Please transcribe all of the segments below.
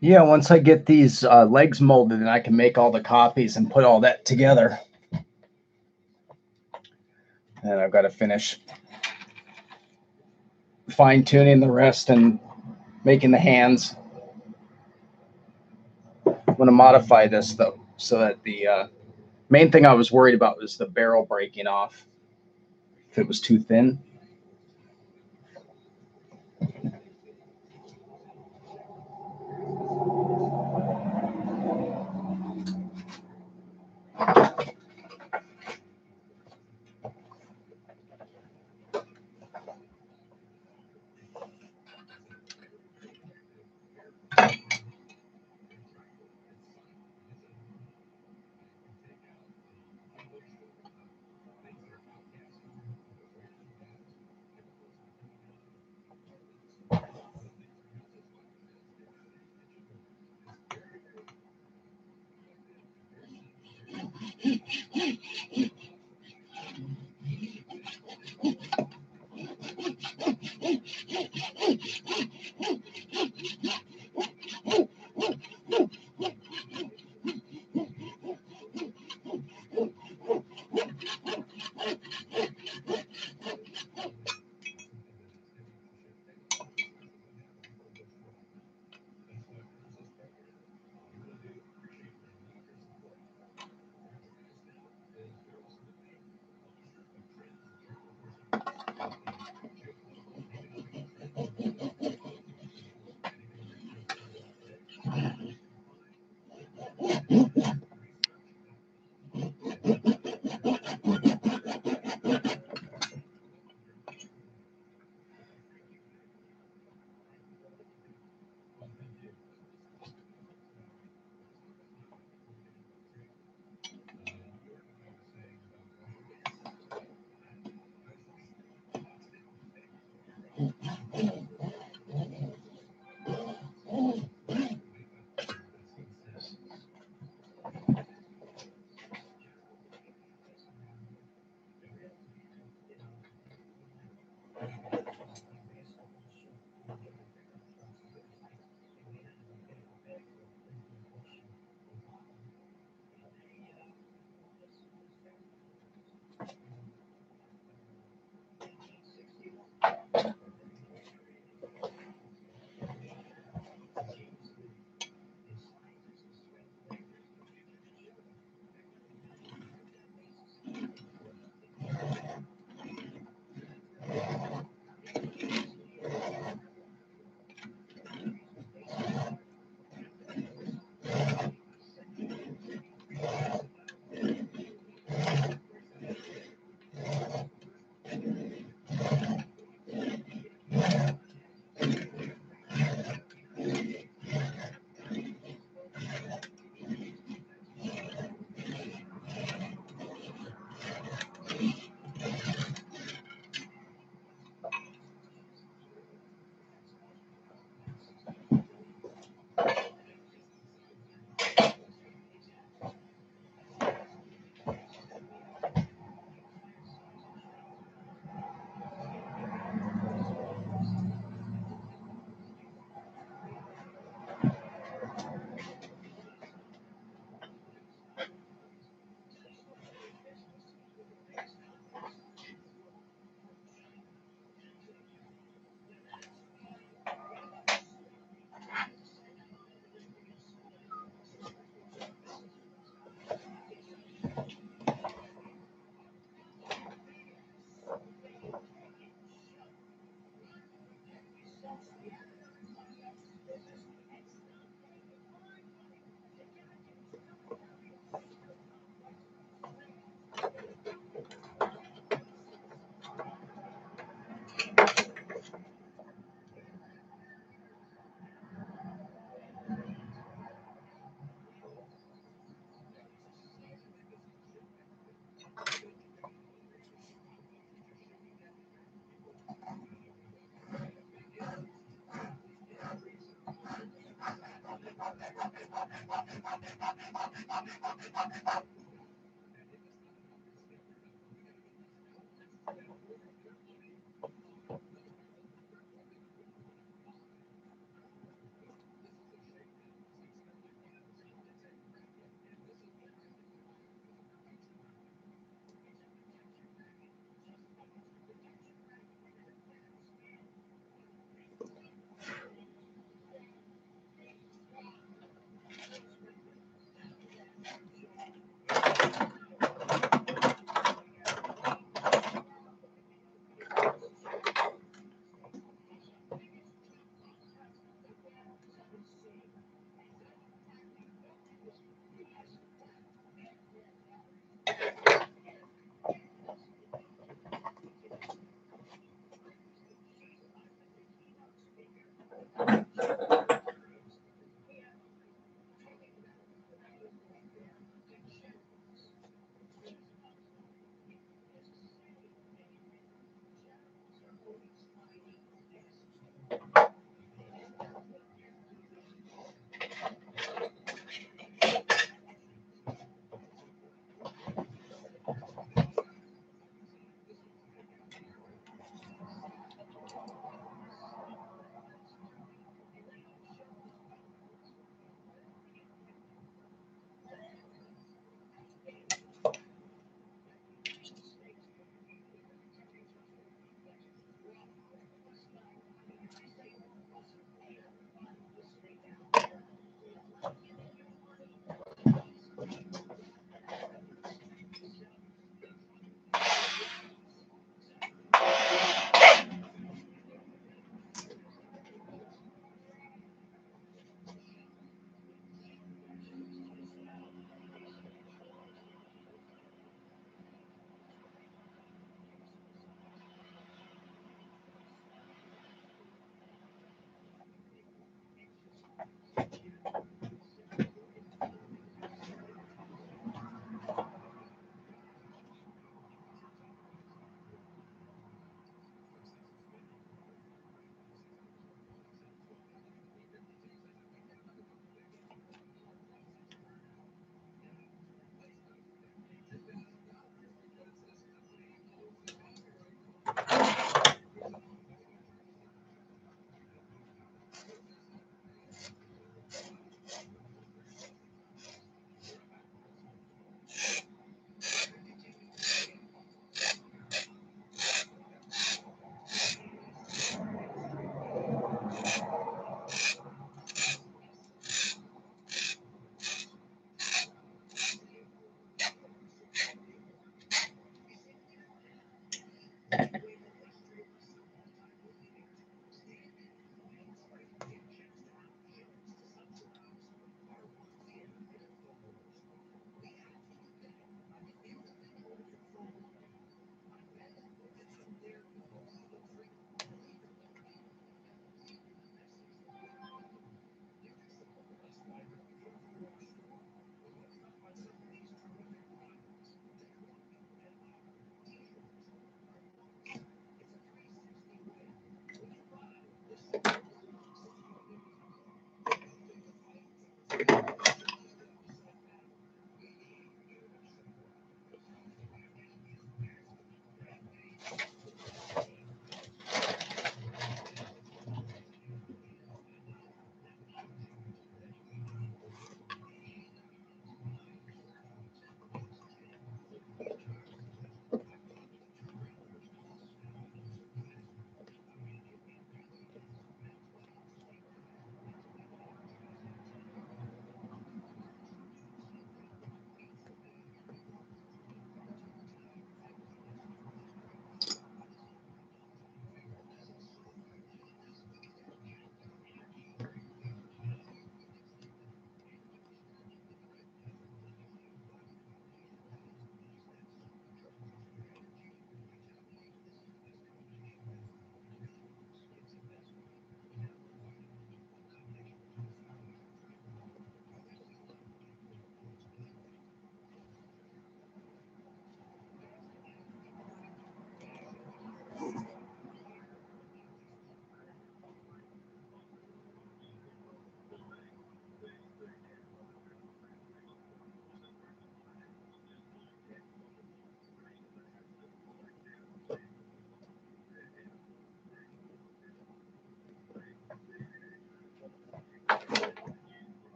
Yeah, once I get these legs molded, then I can make all the copies and put all that together. And I've got to finish fine-tuning the rest and making the hands. I'm going to modify this, though, so that the main thing I was worried about was the barrel breaking off if it was too thin.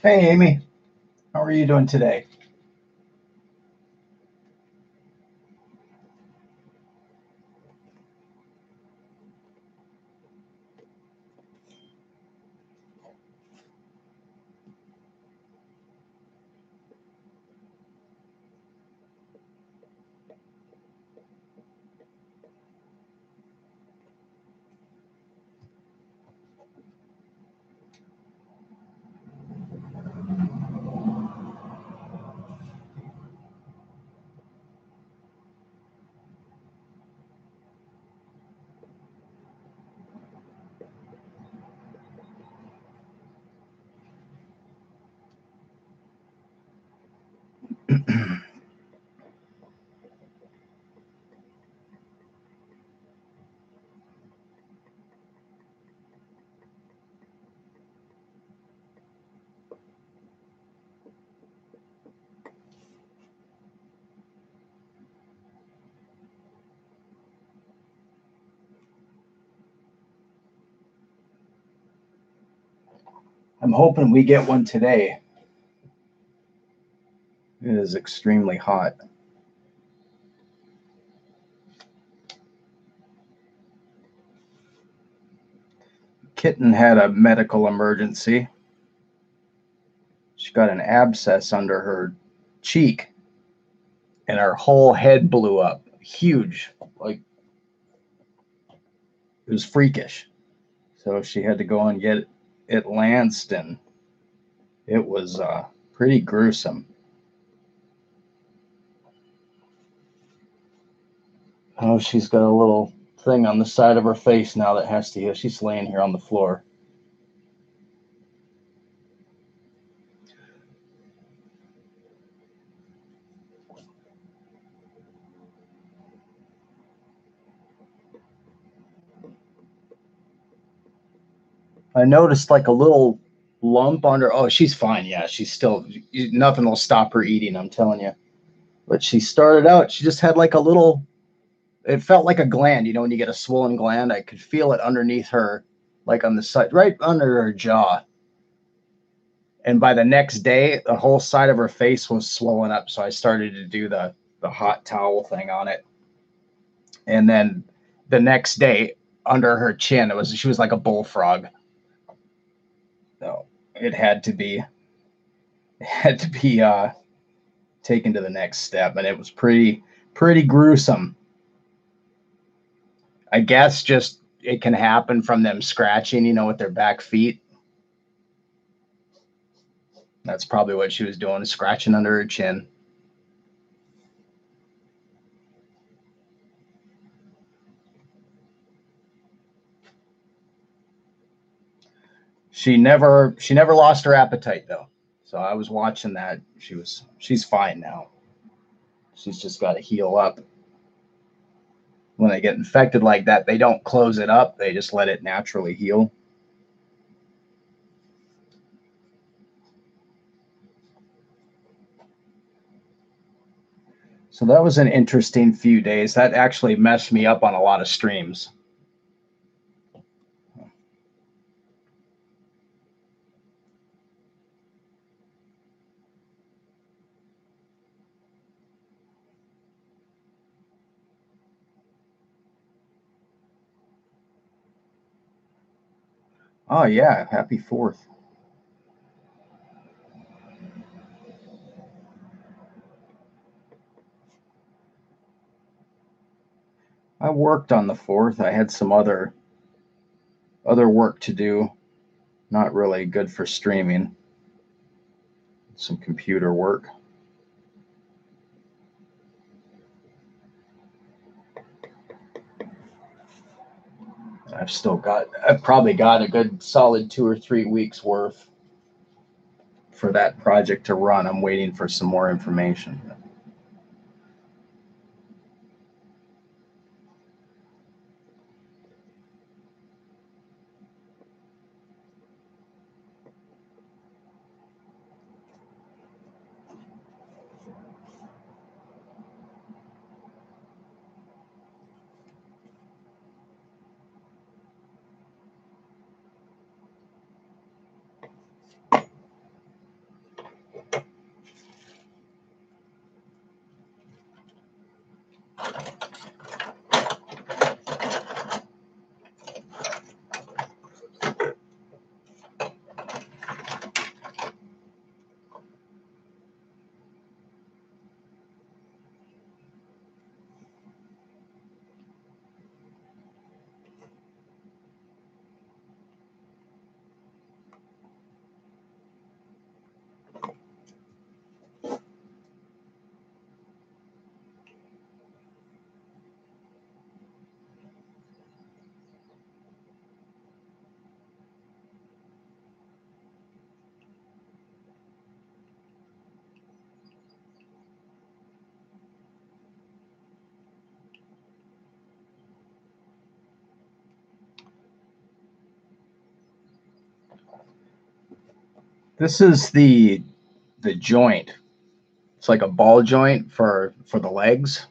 Hey, Amy. How are you doing today? I'm hoping we get one today. It is extremely hot. Kitten had a medical emergency. She got an abscess under her cheek, and her whole head blew up. Huge. Like, it was freakish. So she had to go and get it lanced, and it was pretty gruesome. Oh, she's got a little thing on the side of her face now that has to heal. She's laying here on the floor. I noticed like a little lump under. Oh, she's fine. Yeah, she's still. Nothing will stop her eating. I'm telling you. But she started out. She just had like a little. It felt like a gland. You know, when you get a swollen gland, I could feel it underneath her, like on the side, right under her jaw. And by the next day, the whole side of her face was swollen up. So I started to do the hot towel thing on it. And then the next day, under her chin, she was like a bullfrog. So it had to be taken to the next step, and it was pretty gruesome. I guess just it can happen from them scratching, with their back feet. That's probably what she was doing, scratching under her chin. She never lost her appetite though. So I was watching that. She's fine now. She's just got to heal up. When they get infected like that, they don't close it up. They just let it naturally heal. So that was an interesting few days. That actually messed me up on a lot of streams. Oh yeah, happy 4th. I worked on the 4th. I had some other work to do. Not really good for streaming. Some computer work. I've probably got a good solid 2 or 3 weeks worth for that project to run. I'm waiting for some more information. This is the joint. It's like a ball joint for the legs.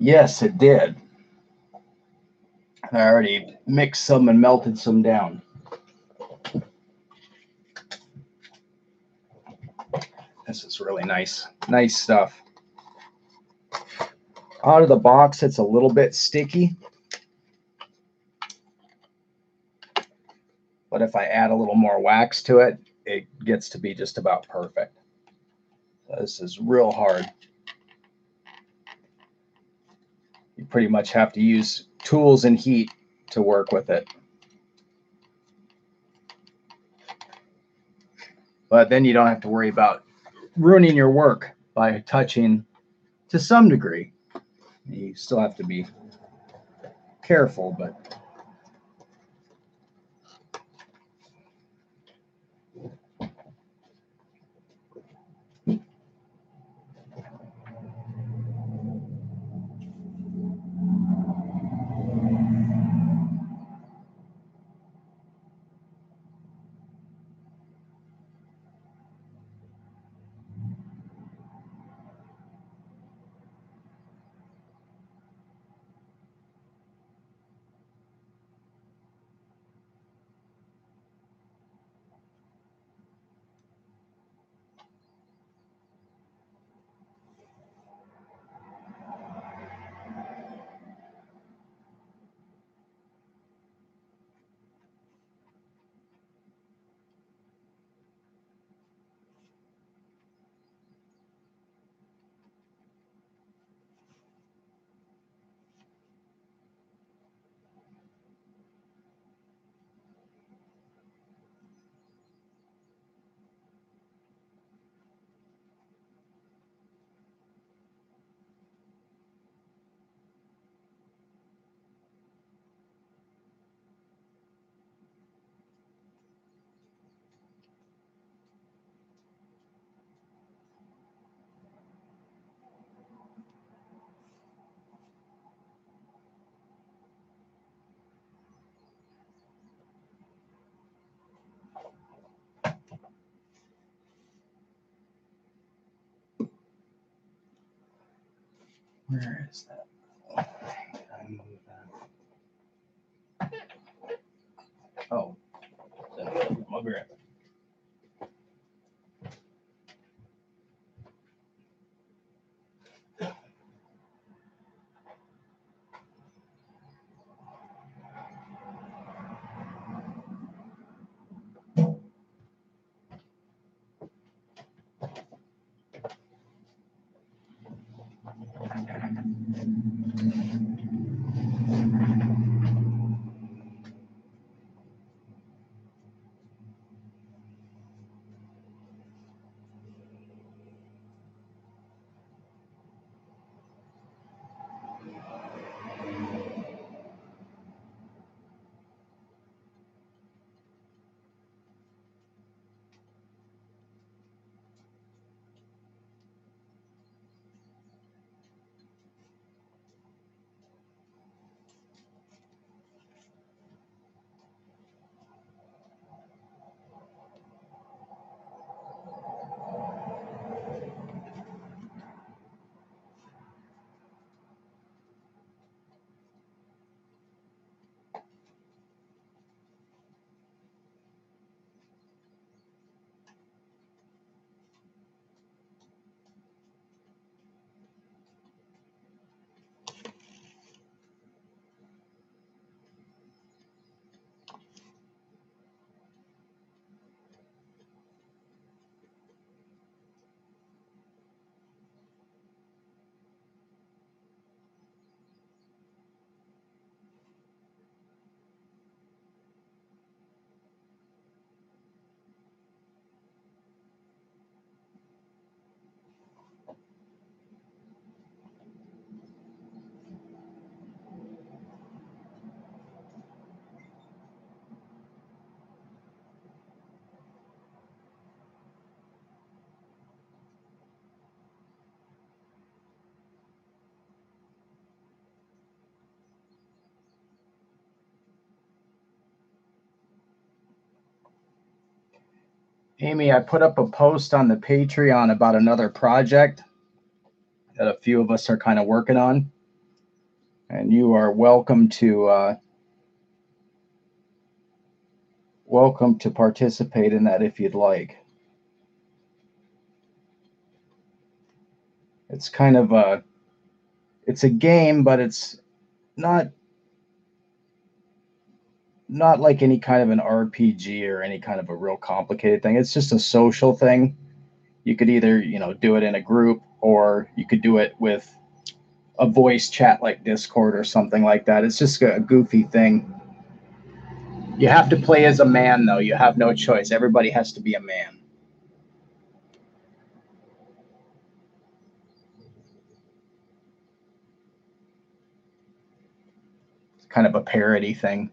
Yes, it did. I already mixed some and melted some down. This is really nice. Nice stuff. Out of the box, it's a little bit sticky. But if I add a little more wax to it, it gets to be just about perfect. So this is real hard. You pretty much have to use tools and heat to work with it. But then you don't have to worry about ruining your work by touching to some degree. You still have to be careful, but where is that? I move that. Oh, I'll be right back. Amy, I put up a post on the Patreon about another project that a few of us are kind of working on. And you are welcome to participate in that if you'd like. It's kind of it's a game, but it's not not like any kind of an RPG or any kind of a real complicated thing. It's just a social thing. You could either, do it in a group, or you could do it with a voice chat like Discord or something like that. It's just a goofy thing. You have to play as a man, though. You have no choice. Everybody has to be a man. It's kind of a parody thing.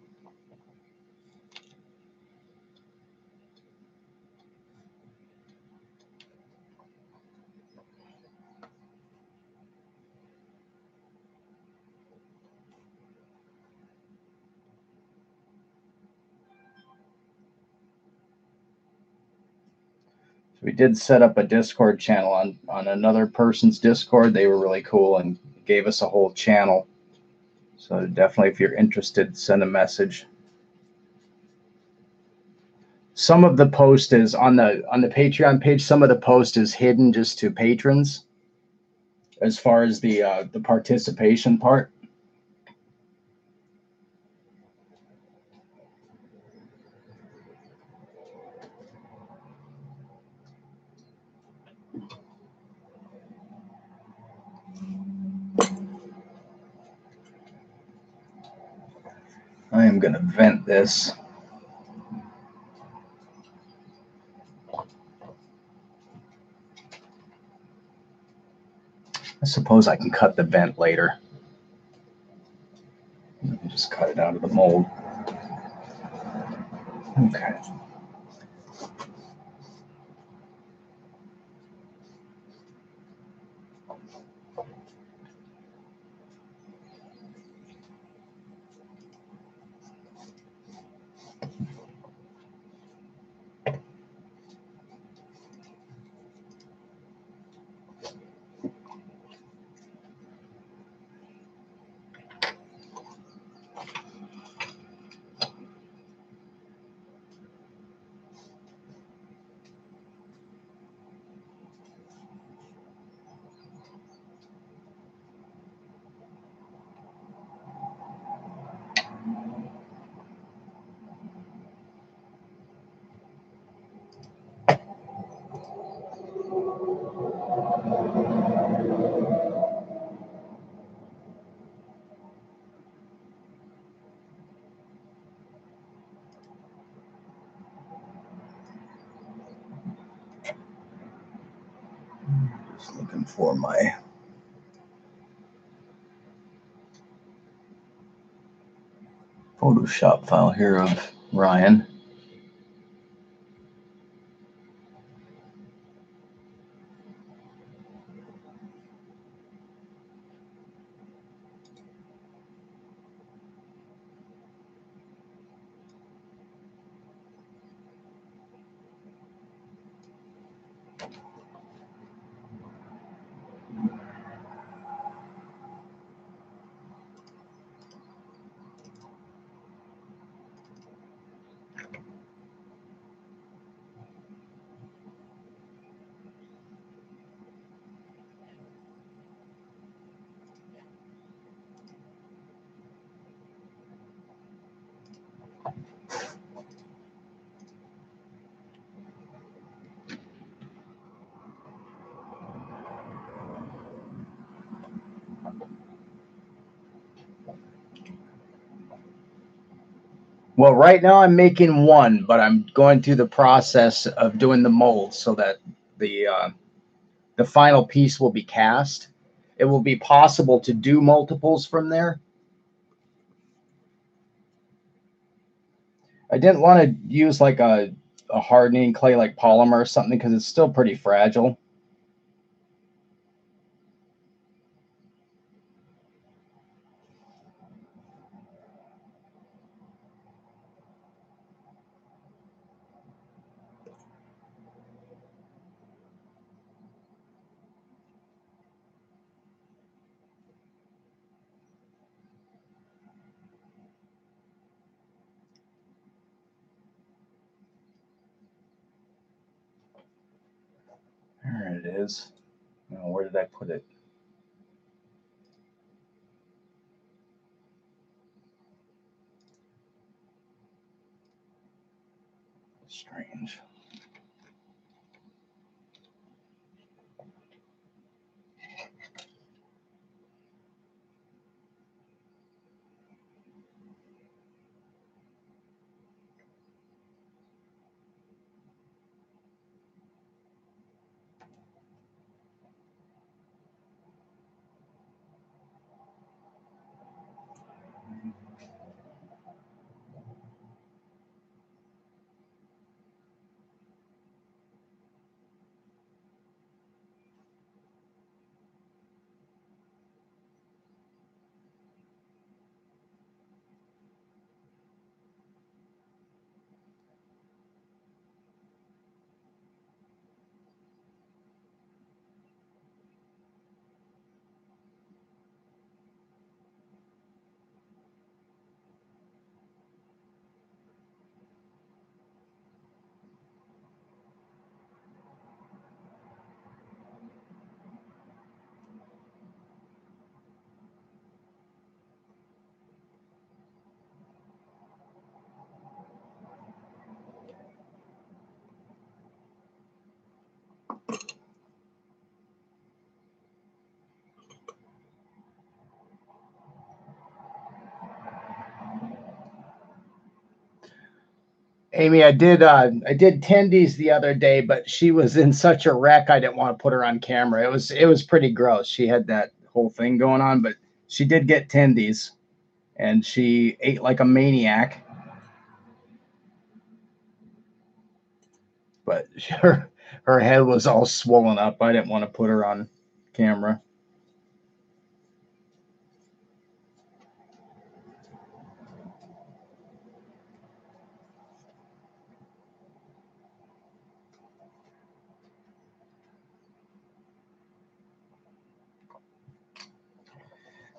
We did set up a Discord channel on another person's Discord. They were really cool and gave us a whole channel. So definitely, if you're interested, send a message. Some of the post is on the Patreon page. Some of the post is hidden just to patrons, as far as the participation part. I am going to vent this. I suppose I can cut the vent later. Just cut it out of the mold. Okay. Just looking for my Photoshop file here of Ryan. Well, right now I'm making one, but I'm going through the process of doing the mold so that the final piece will be cast. It will be possible to do multiples from there. I didn't want to use like a hardening clay like polymer or something because it's still pretty fragile. it is. Oh, where did I put it? Strange. Amy, I did tendies the other day, but she was in such a wreck I didn't want to put her on camera. It was pretty gross. She had that whole thing going on, but she did get tendies and she ate like a maniac. But her head was all swollen up. I didn't want to put her on camera.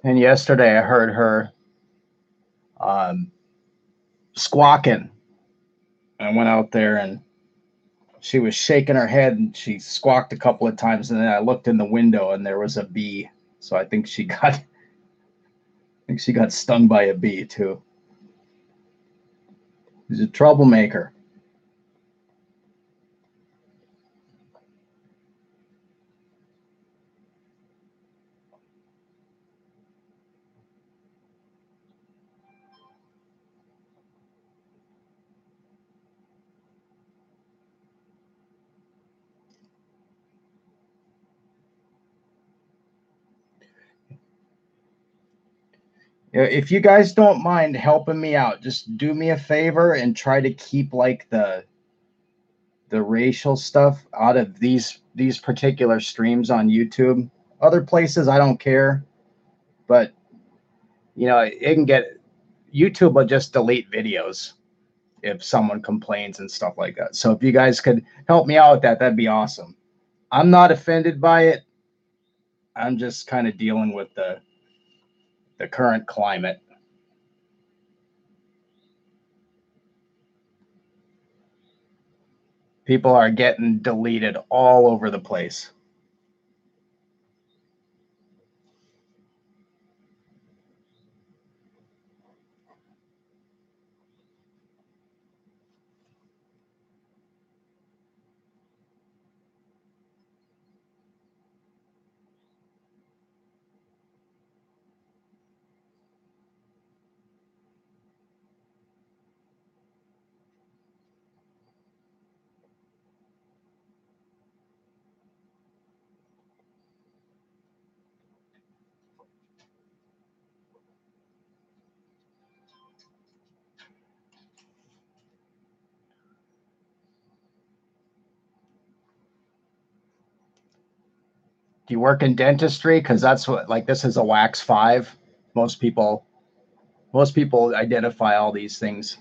And yesterday I heard her um, squawking. I went out there and she was shaking her head and she squawked a couple of times. And then I looked in the window and there was a bee. So I think she got stung by a bee too. She's a troublemaker. If you guys don't mind helping me out, just do me a favor and try to keep like the racial stuff out of these particular streams on YouTube. Other places I don't care, but it can get YouTube will just delete videos if someone complains and stuff like that. So if you guys could help me out with that, that'd be awesome. I'm not offended by it. I'm just kind of dealing with the current climate. People are getting deleted all over the place. Do you work in dentistry? Because that's what, like, this is a wax 5. Most people most people identify all these things.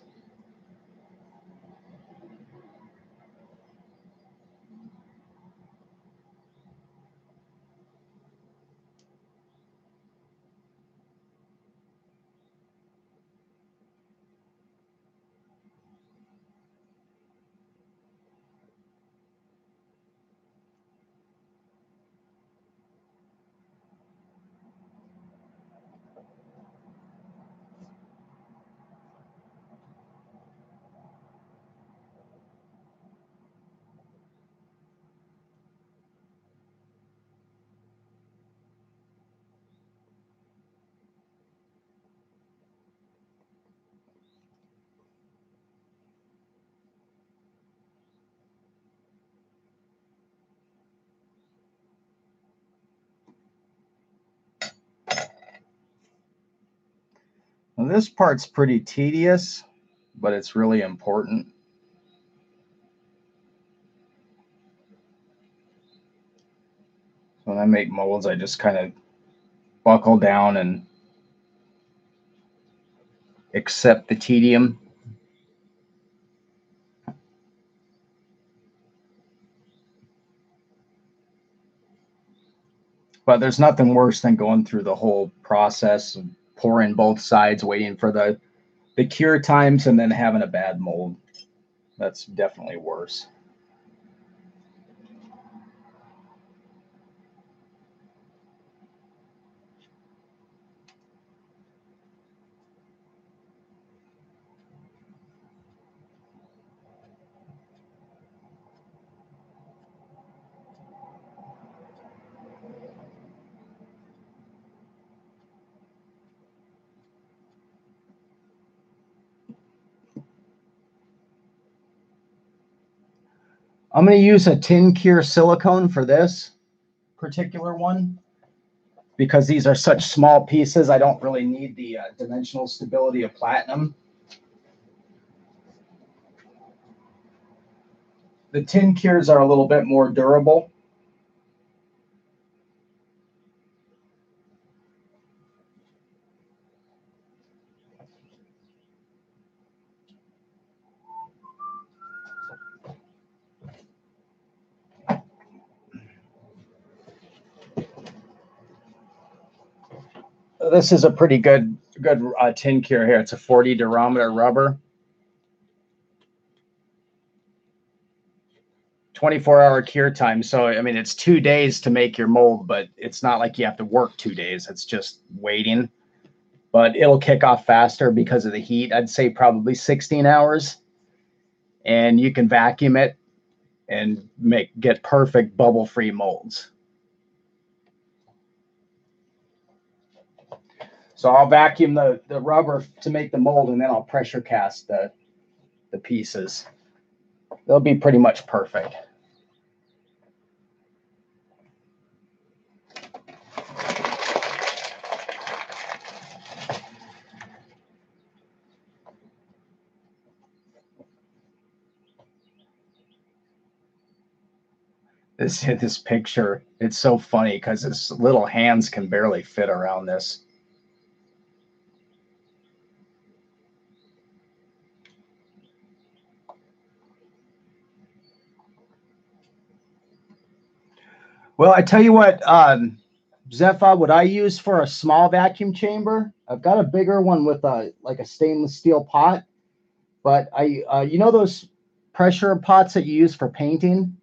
Well, this part's pretty tedious, but it's really important. So when I make molds, I just kind of buckle down and accept the tedium. But there's nothing worse than going through the whole process of pouring both sides, waiting for the cure times, and then having a bad mold. That's definitely worse. I'm going to use a tin cure silicone for this particular one because these are such small pieces. I don't really need the dimensional stability of platinum. The tin cures are a little bit more durable. This is a pretty good tin cure here. It's a 40 durometer rubber. 24-hour cure time. So, I mean, it's 2 days to make your mold, but it's not like you have to work 2 days. It's just waiting. But it'll kick off faster because of the heat. I'd say probably 16 hours. And you can vacuum it and get perfect bubble-free molds. So I'll vacuum the rubber to make the mold, and then I'll pressure cast the pieces. They'll be pretty much perfect. This picture, it's so funny because his little hands can barely fit around this. Well, I tell you what, Zepha, what I use for a small vacuum chamber, I've got a bigger one with a stainless steel pot, but you know those pressure pots that you use for painting?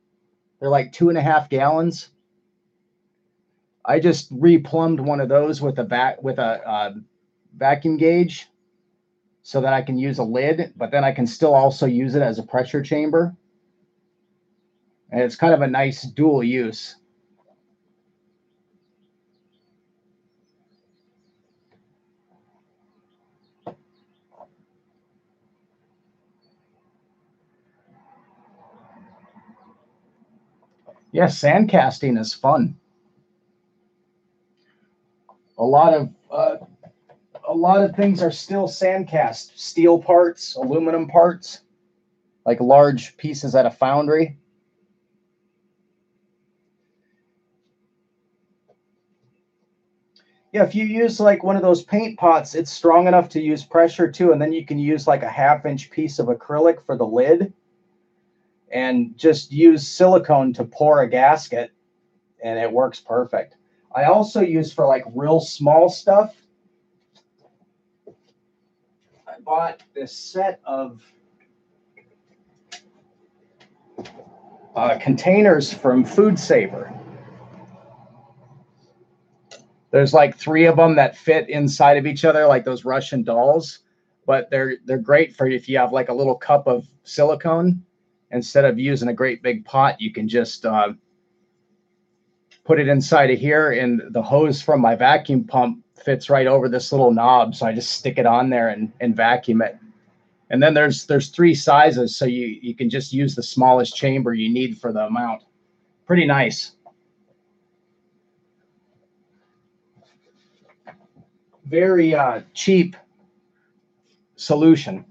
They're like 2.5 gallons. I just replumbed one of those with a vacuum gauge so that I can use a lid, but then I can still also use it as a pressure chamber. And it's kind of a nice dual use. Yes, sand casting is fun. A lot of a lot of things are still sand cast. Steel parts, aluminum parts, like large pieces at a foundry. Yeah, if you use like one of those paint pots, it's strong enough to use pressure too, and then you can use like a 1/2 inch piece of acrylic for the lid and just use silicone to pour a gasket, and it works perfect. I also use for like real small stuff. I bought this set of containers from Food Saver. There's like 3 of them that fit inside of each other, like those Russian dolls. But they're great for if you have like a little cup of silicone. Instead of using a great big pot, you can just put it inside of here, and the hose from my vacuum pump fits right over this little knob. So I just stick it on there and vacuum it. And then there's 3 sizes, so you can just use the smallest chamber you need for the amount. Pretty nice. Very cheap solution.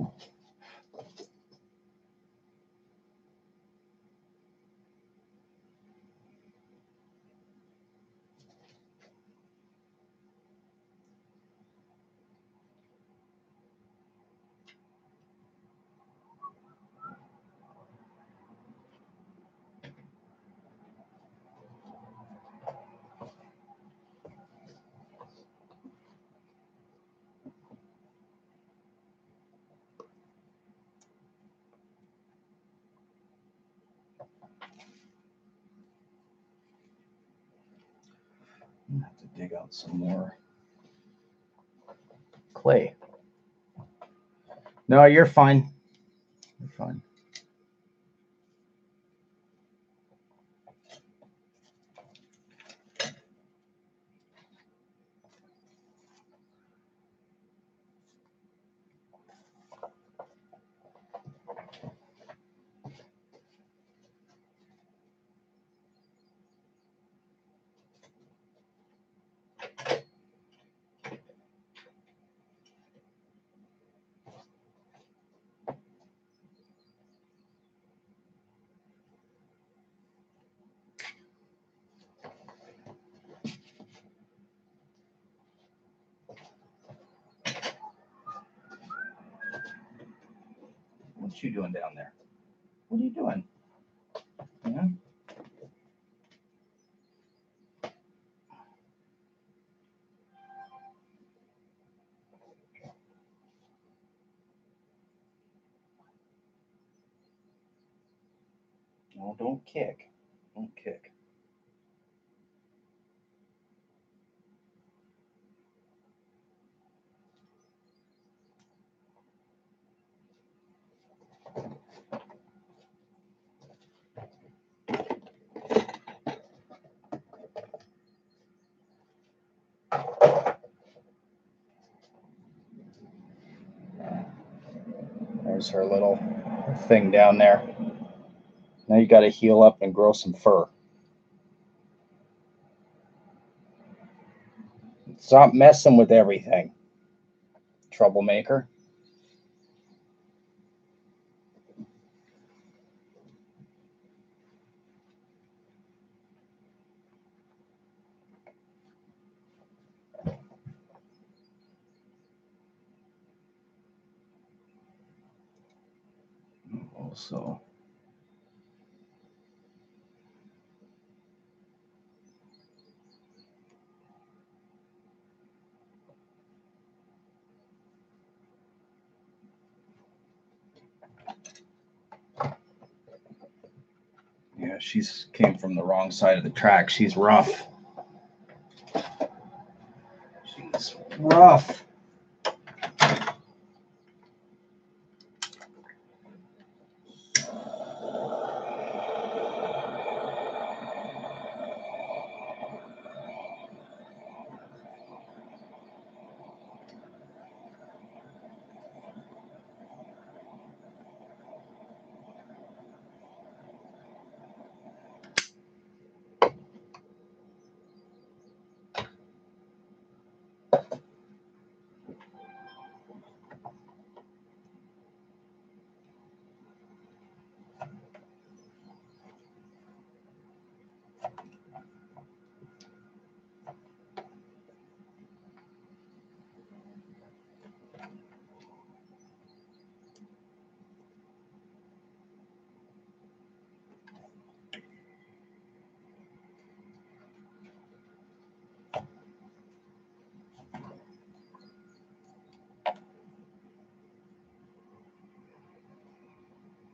I have to dig out some more clay. No, you're fine. You're fine. What you doing down there? What are you doing? Yeah. No, don't kick. Don't kick. There's her little thing down there. Now you got to heal up and grow some fur. Stop messing with everything, troublemaker. Also, yeah, she's came from the wrong side of the track. She's rough. She's rough.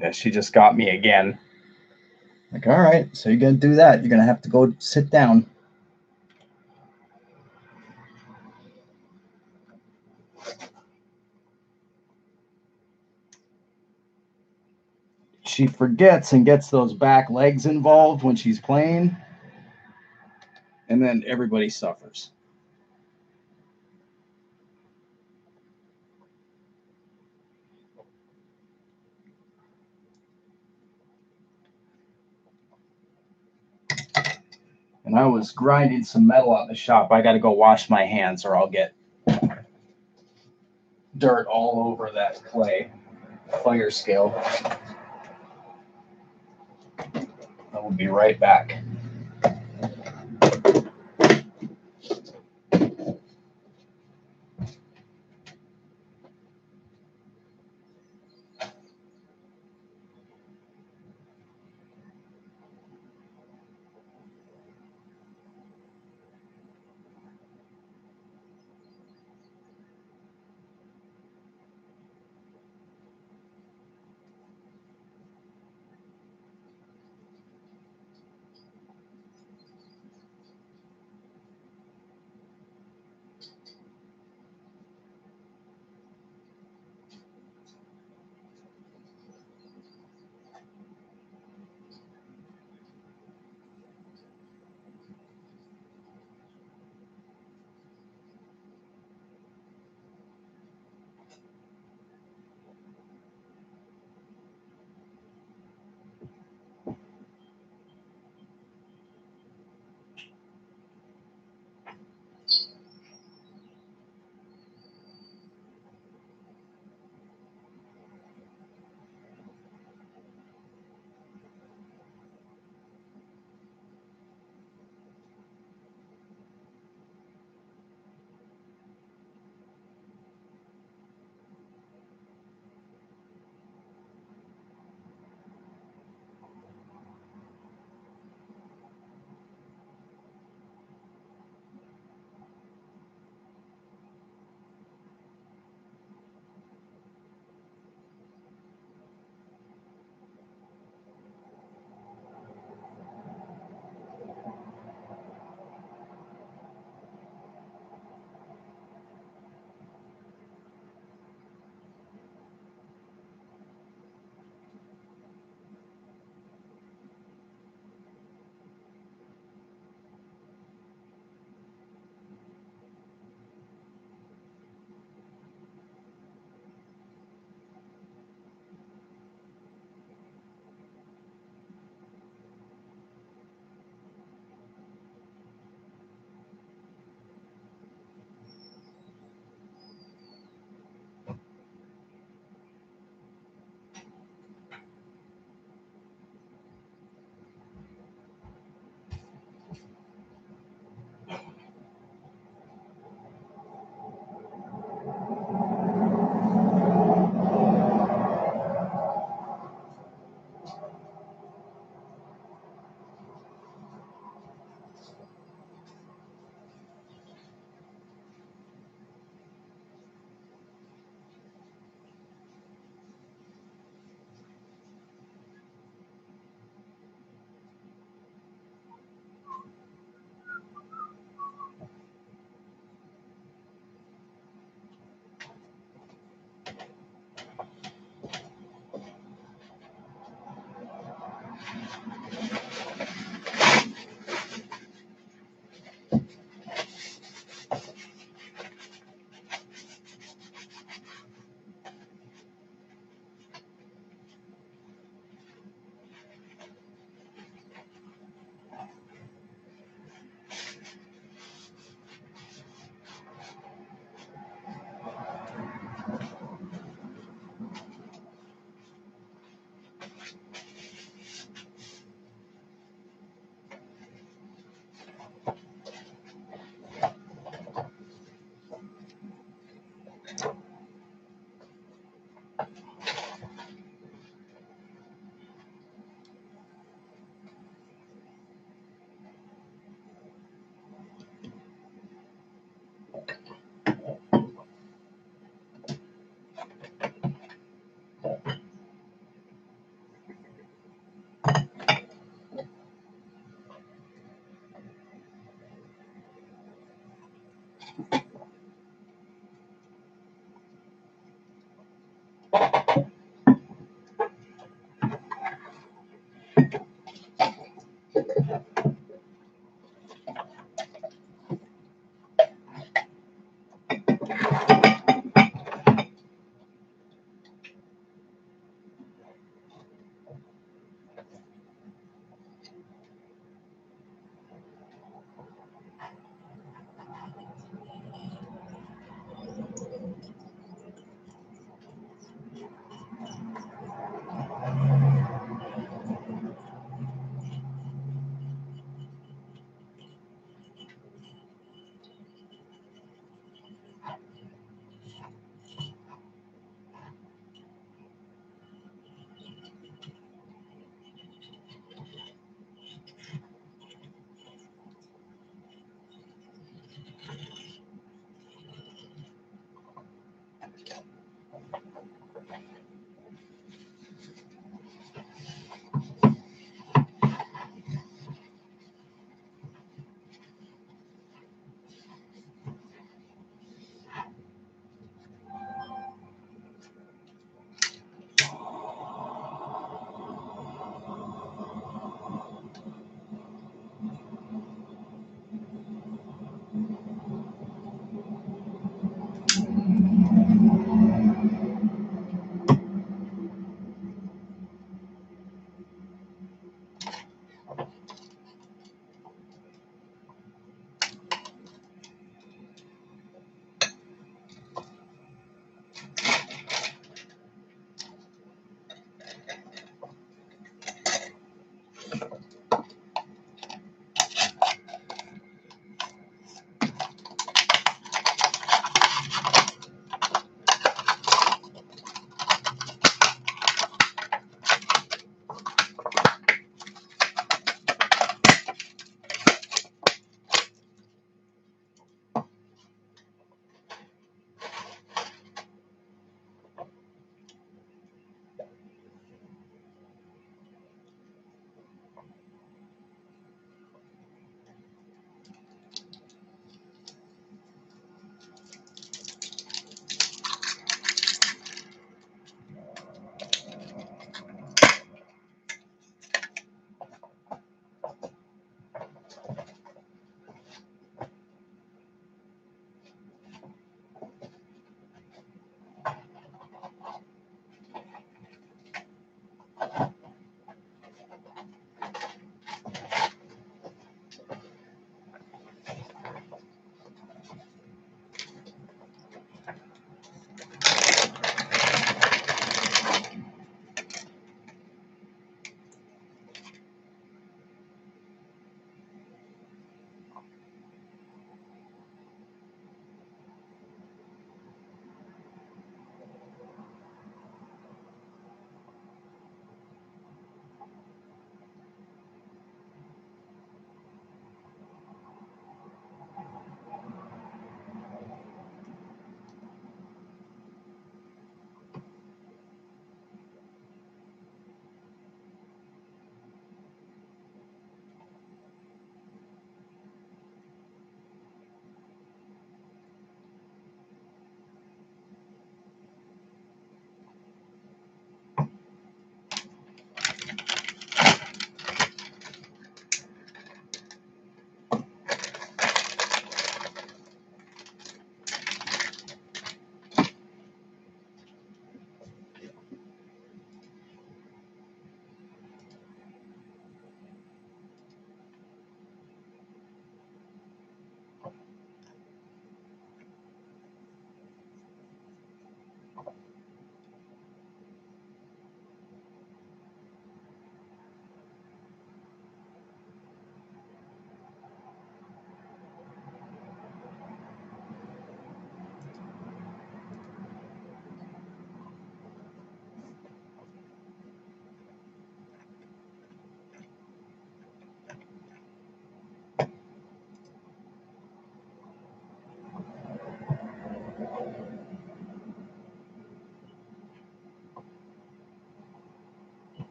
Yeah, she just got me again. Like, all right, so you're going to do that. You're going to have to go sit down. She forgets and gets those back legs involved when she's playing. And then everybody suffers. And I was grinding some metal out in the shop. I got to go wash my hands or I'll get dirt all over that clay fire scale. I will be right back.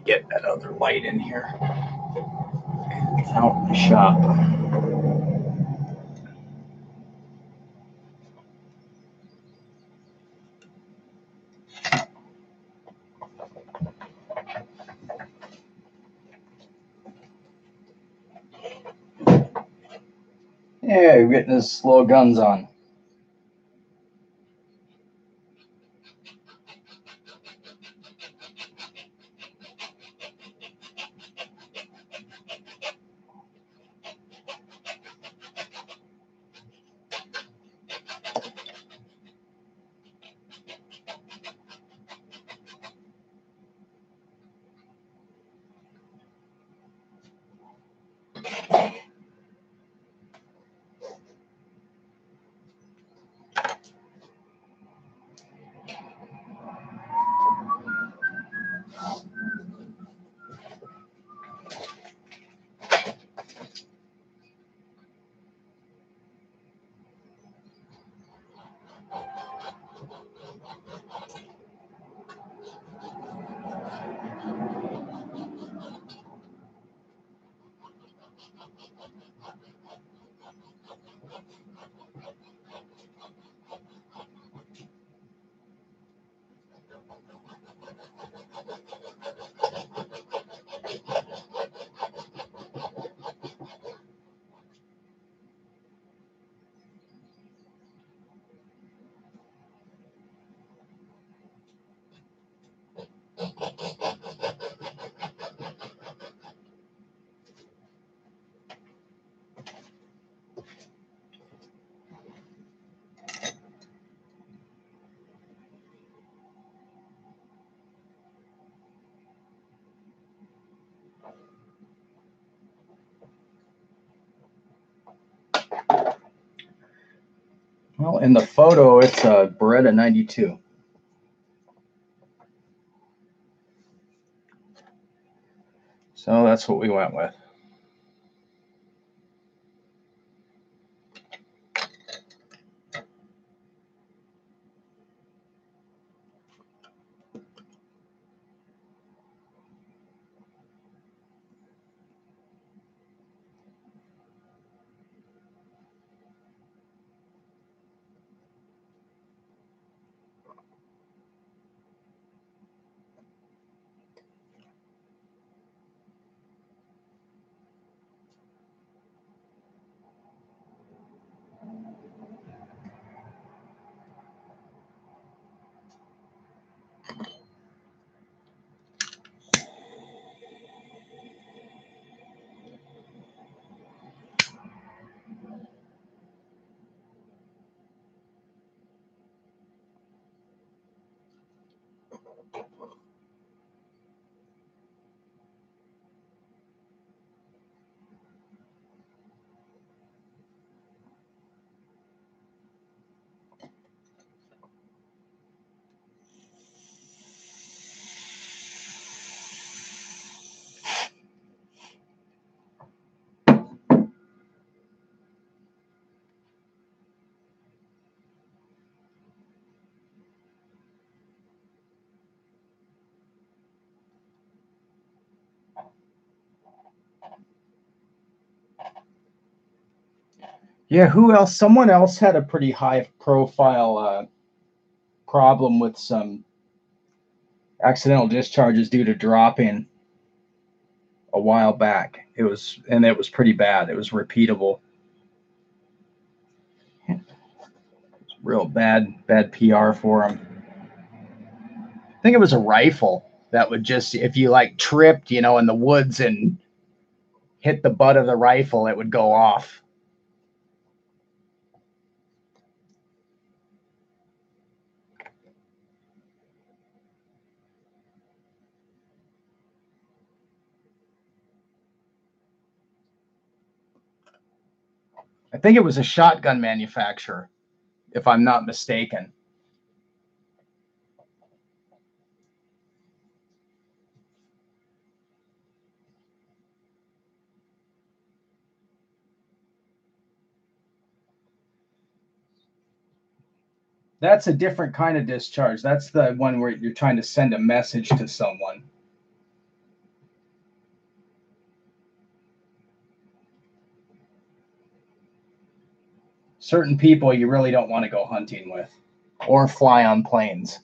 get that other light in here. It's out in the shop. Yeah, you're getting his slow guns on. Well, in the photo, it's a Beretta 92. So that's what we went with. Yeah, who else? Someone else had a pretty high profile problem with some accidental discharges due to dropping a while back. It was pretty bad. It was repeatable. It was real bad PR for him. I think it was a rifle that would just, if you like tripped, in the woods and hit the butt of the rifle, it would go off. I think it was a shotgun manufacturer, if I'm not mistaken. That's a different kind of discharge. That's the one where you're trying to send a message to someone. certain people you really don't want to go hunting with or fly on planes.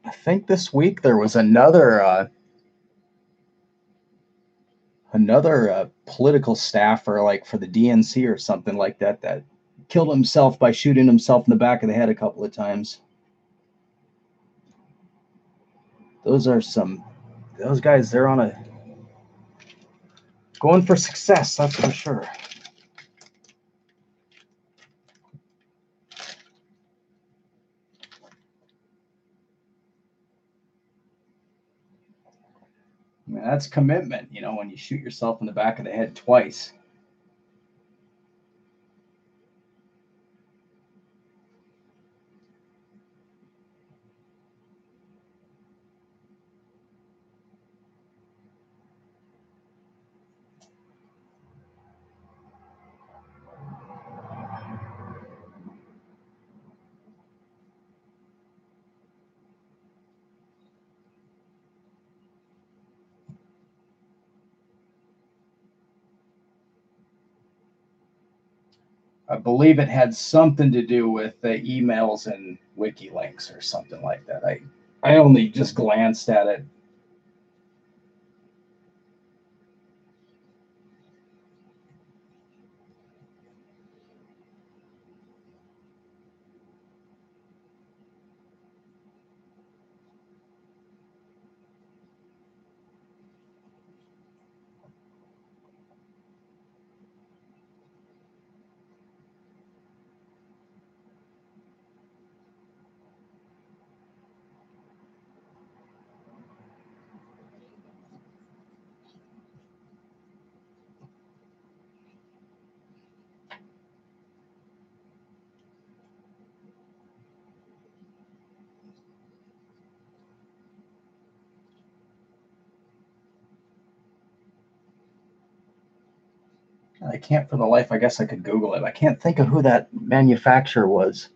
I think this week there was another political staffer, like for the DNC or something like that, that killed himself by shooting himself in the back of the head a couple of times. Those guys, they're on a going for success, that's for sure. I mean, that's commitment, when you shoot yourself in the back of the head twice. I believe it had something to do with the emails and wiki links or something like that. I only just glanced at it. I can't for the life, I guess I could Google it. I can't think of who that manufacturer was.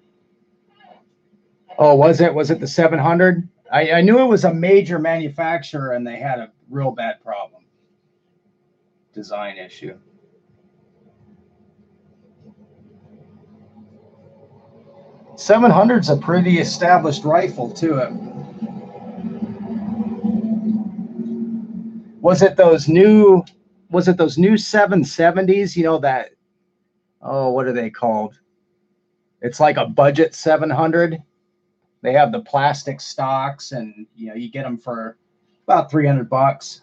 Oh, was it? Was it the 700? I knew it was a major manufacturer and they had a real bad problem. Design issue. 700's a pretty established rifle too. Was it those new 770s, that, oh, what are they called? It's like a budget 700. They have the plastic stocks and you get them for about $300.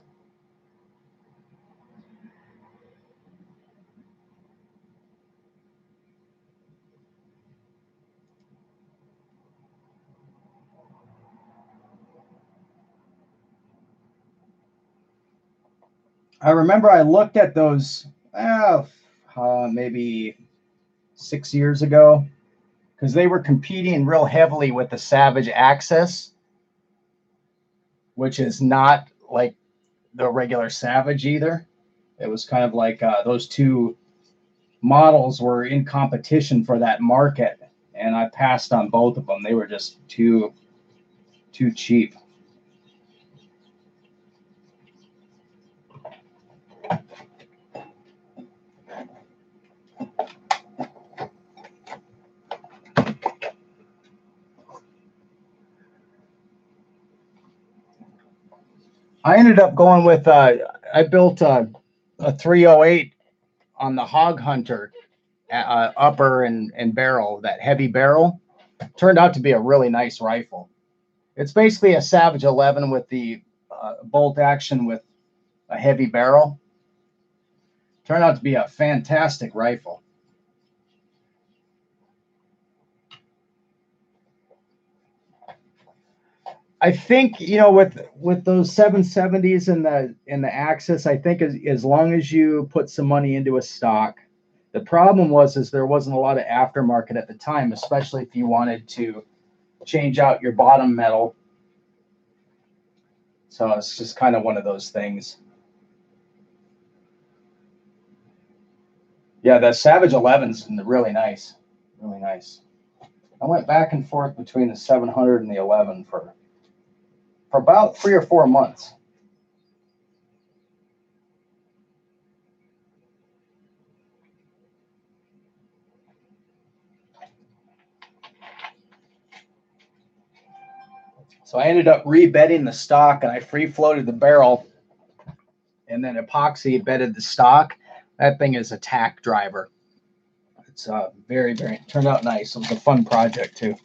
I remember I looked at those maybe 6 years ago because they were competing real heavily with the Savage Access, which is not like the regular Savage either. It was kind of like those two models were in competition for that market, and I passed on both of them. They were just too cheap. I ended up going with I built a a 308 on the Hog Hunter upper and barrel, that heavy barrel. Turned out to be a really nice rifle. It's basically a Savage 11 with the bolt action with a heavy barrel. Turned out to be a fantastic rifle. I think, you know, with those 770s and the Axis, I think as long as you put some money into a stock. The problem is there wasn't a lot of aftermarket at the time, especially if you wanted to change out your bottom metal. So it's just kind of one of those things. Yeah, the Savage 11's really nice. Really nice. I went back and forth between the 700 and the 11 for about 3 or 4 months. So I ended up rebedding the stock, and I free floated the barrel and then epoxy bedded the stock. That thing is a tack driver. It's very, very, turned out nice. It was a fun project too.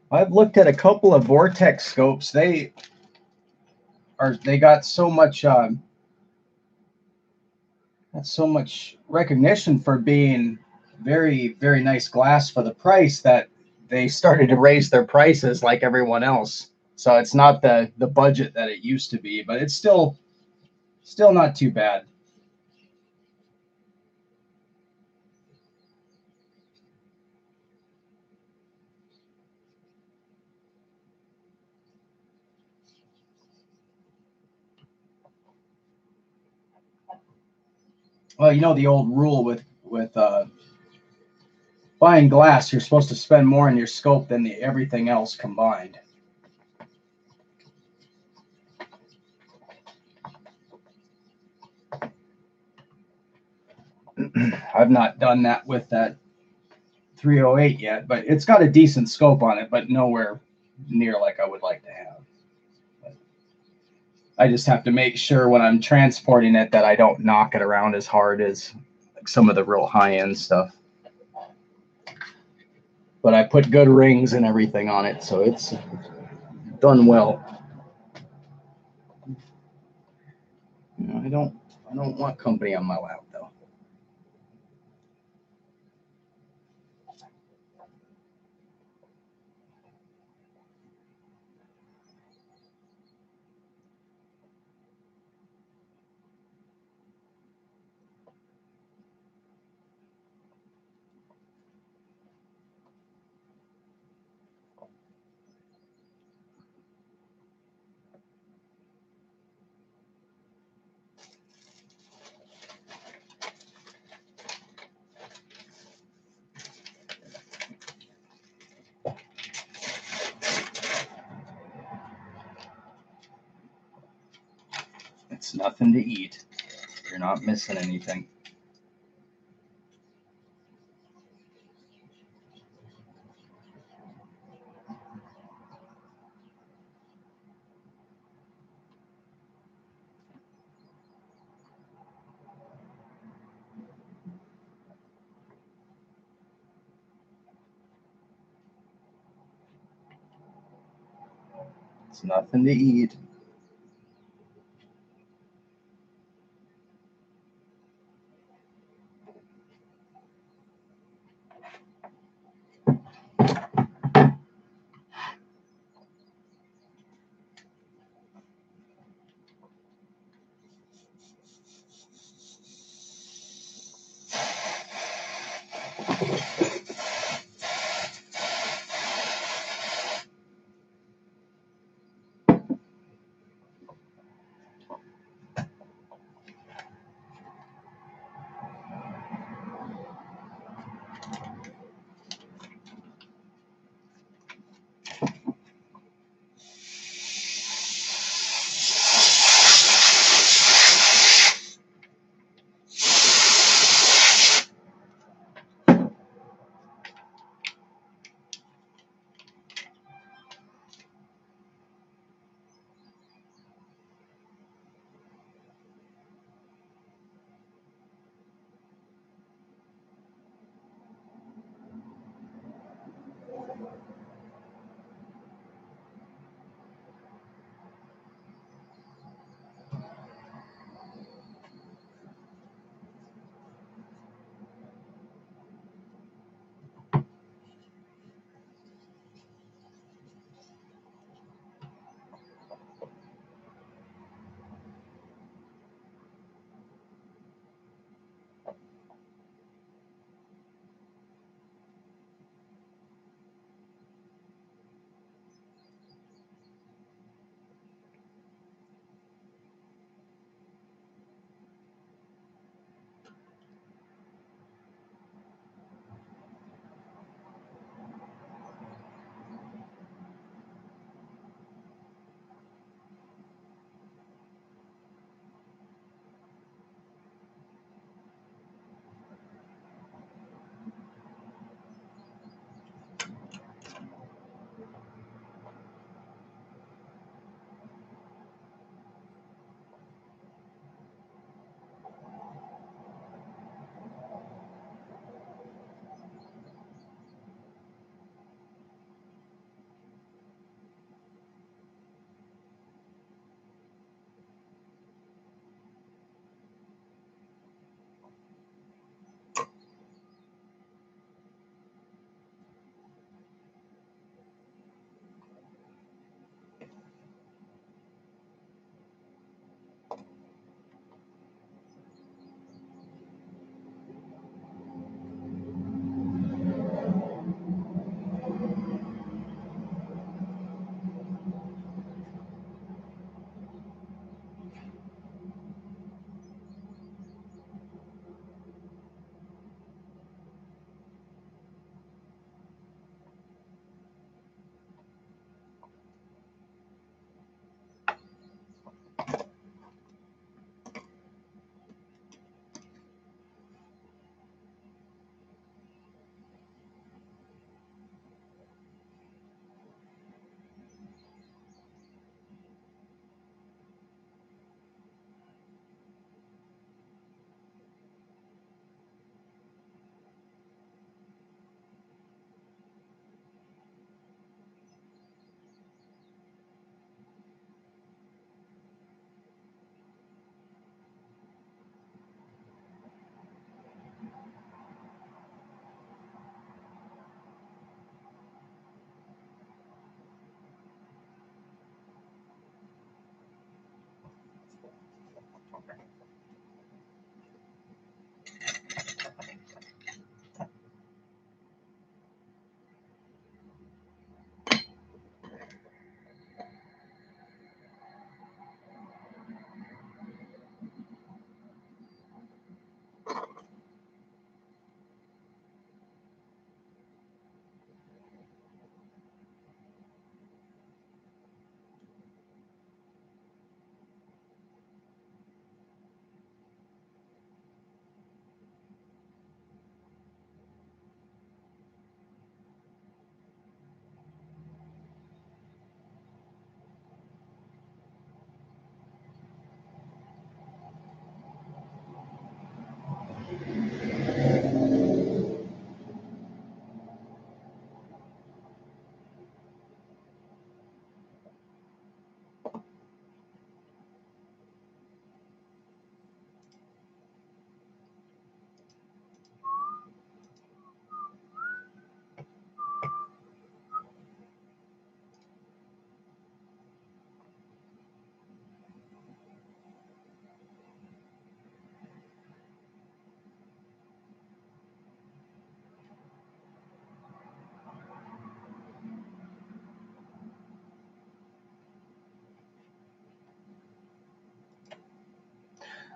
I've looked at a couple of Vortex scopes. They got so much recognition for being very, very nice glass for the price that they started to raise their prices like everyone else. So it's not the budget that it used to be, but it's still not too bad. Well, you know the old rule with buying glass, you're supposed to spend more on your scope than everything else combined. I've not done that with that 308 yet, but it's got a decent scope on it, but nowhere near like I would like to have. I just have to make sure when I'm transporting it that I don't knock it around as hard as like some of the real high-end stuff. But I put good rings and everything on it, so it's done well. You know, I don't want company on my lap though. It's nothing to eat. You're not missing anything. It's nothing to eat.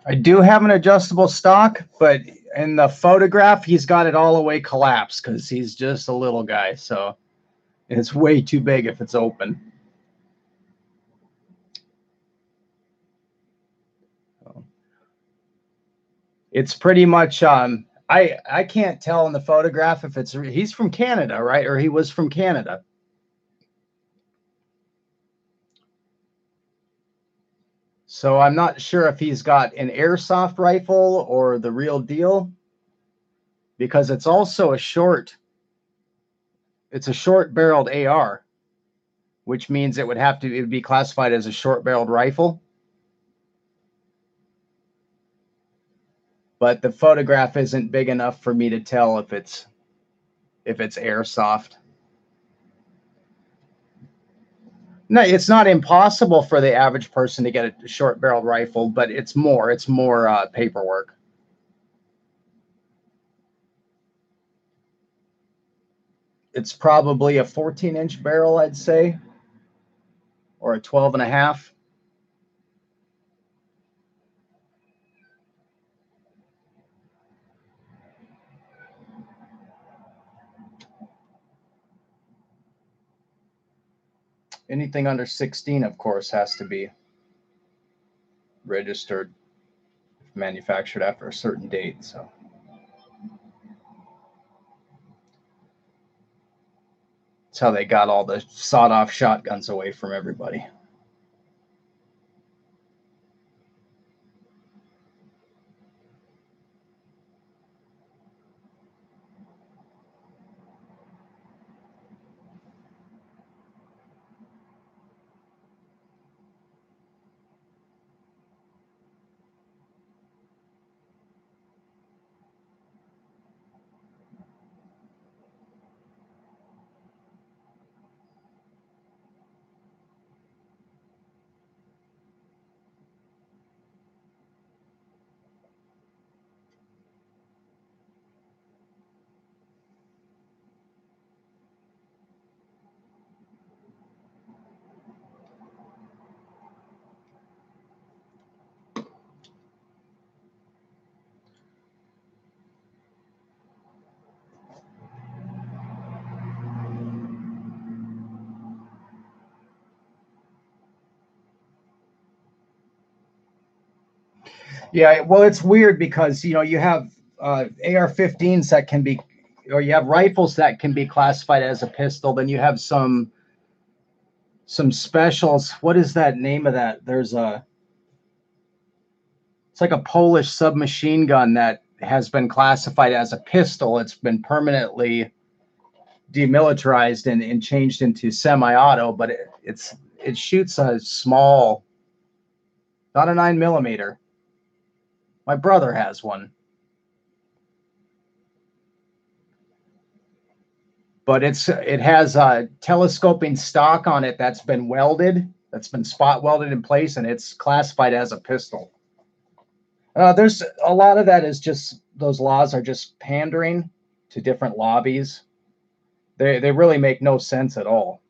I do have an adjustable stock, but in the photograph, he's got it all the way collapsed because he's just a little guy. So it's way too big if it's open. It's pretty much I can't tell in the photograph if he's from Canada, right? Or he was from Canada. So I'm not sure if he's got an airsoft rifle or the real deal, because it's also it's a short barreled AR, which means it would be classified as a short barreled rifle. But the photograph isn't big enough for me to tell if it's airsoft. No, it's not impossible for the average person to get a short barreled rifle, but it's more paperwork. It's probably a 14-inch barrel, I'd say, or a 12 and a half. Anything under 16, of course, has to be registered, manufactured after a certain date. So that's how they got all the sawed-off shotguns away from everybody. Yeah, well, it's weird because you have AR-15s that can be, or you have rifles that can be classified as a pistol. Then you have some specials. What is that name of that? It's like a Polish submachine gun that has been classified as a pistol. It's been permanently demilitarized and changed into semi-auto, but it shoots a small, not a 9mm. My brother has one, but it has a telescoping stock on it that's been spot welded in place, and it's classified as a pistol. There's a lot of that is just those laws are just pandering to different lobbies. They really make no sense at all.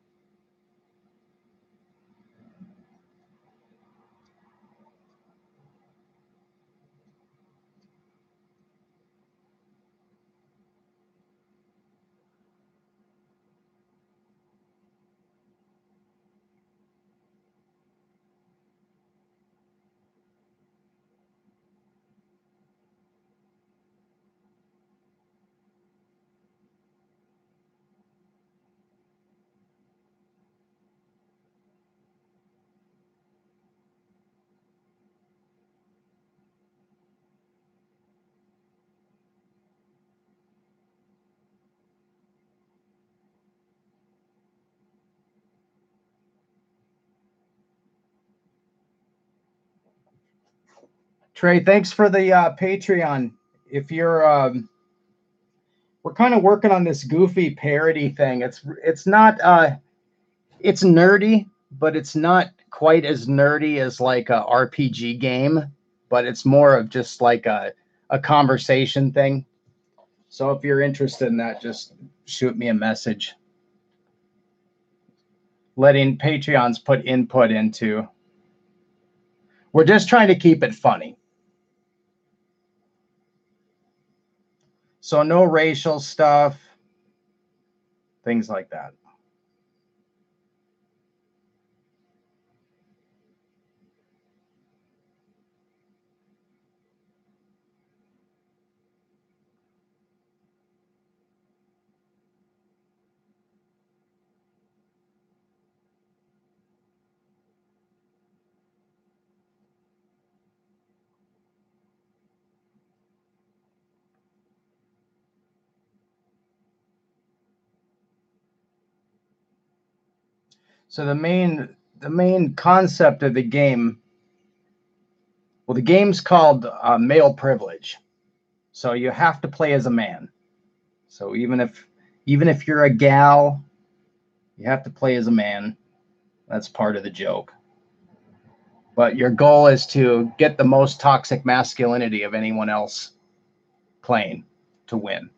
Trey, thanks for the Patreon. If you're we're kind of working on this goofy parody thing. It's not it's nerdy, but it's not quite as nerdy as like a RPG game, but it's more of just like a conversation thing. So if you're interested in that, just shoot me a message. Letting Patreons put input into. We're just trying to keep it funny. So no racial stuff, things like that. So the main concept of the game, well, the game's called male privilege. So you have to play as a man. So even if you're a gal, you have to play as a man. That's part of the joke. But your goal is to get the most toxic masculinity of anyone else playing to win.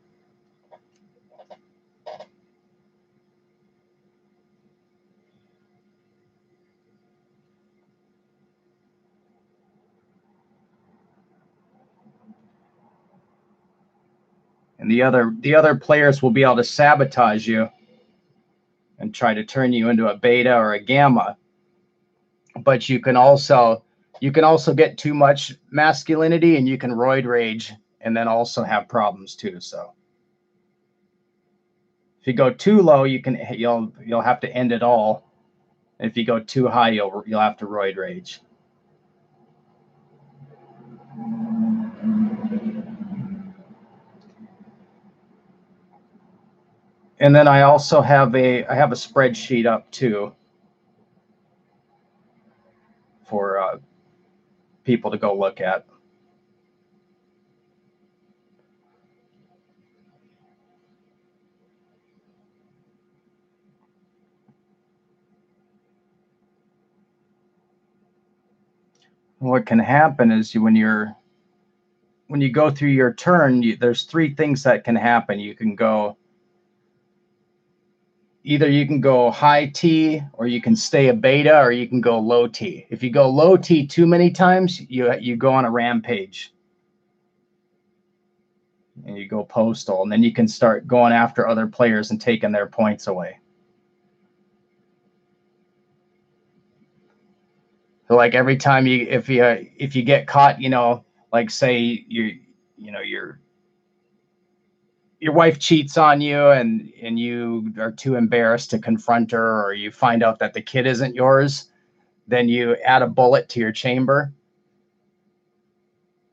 And the other players will be able to sabotage you and try to turn you into a beta or a gamma. But you can also get too much masculinity and you can roid rage and then also have problems too. So if you go too low, you'll have to end it all. And if you go too high, you'll have to roid rage. And then I have a spreadsheet up too for people to go look at. What can happen is when you go through your turn, there's three things that can happen. You can go high T, or you can stay a beta, or you can go low T. If you go low T too many times, you go on a rampage and you go postal, and then you can start going after other players and taking their points away. So like every time if you get caught, like say your wife cheats on you and you are too embarrassed to confront her, or you find out that the kid isn't yours, then you add a bullet to your chamber.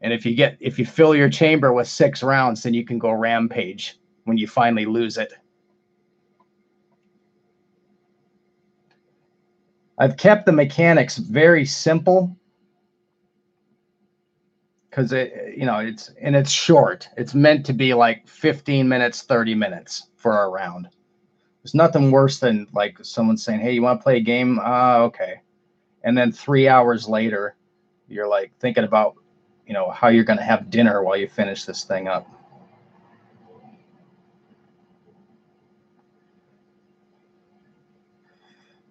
And if you fill your chamber with 6 rounds, then you can go rampage when you finally lose it. I've kept the mechanics very simple because it's short. It's meant to be like 15 minutes, 30 minutes for a round. There's nothing worse than like someone saying, "Hey, you want to play a game?" Okay. And then 3 hours later, you're like thinking about, how you're going to have dinner while you finish this thing up.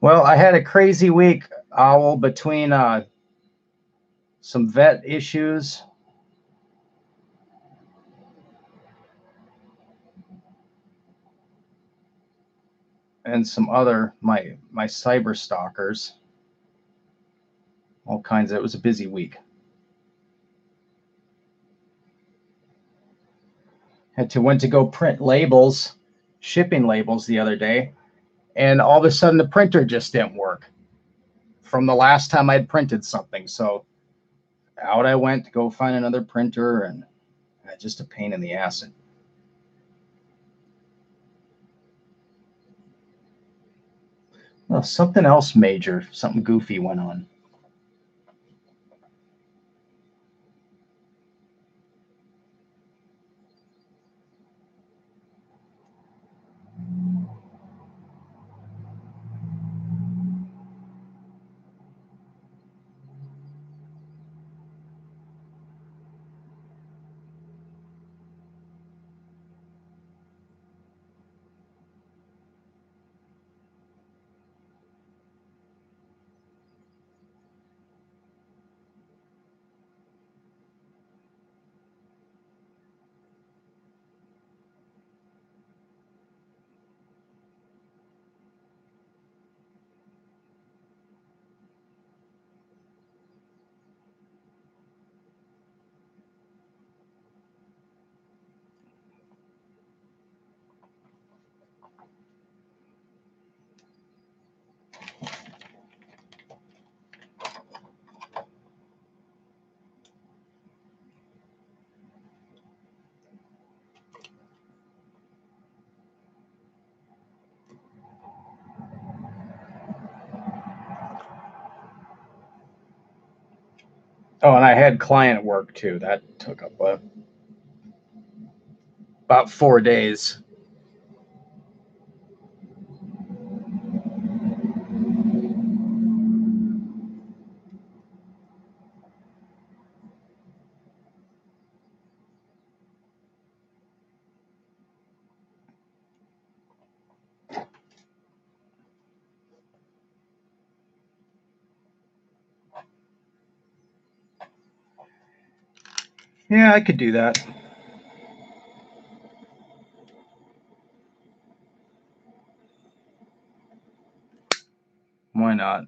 Well, I had a crazy week, Owl, between some vet issues and some other my cyber stalkers, all kinds of. It was a busy week. Went to go print labels, shipping labels the other day, and all of a sudden the printer just didn't work from the last time I'd printed something. So out I went to go find another printer, and just a pain in the ass. Well, something else major, something goofy went on. Oh, and I had client work too. That took up about 4 days. Yeah, I could do that. Why not?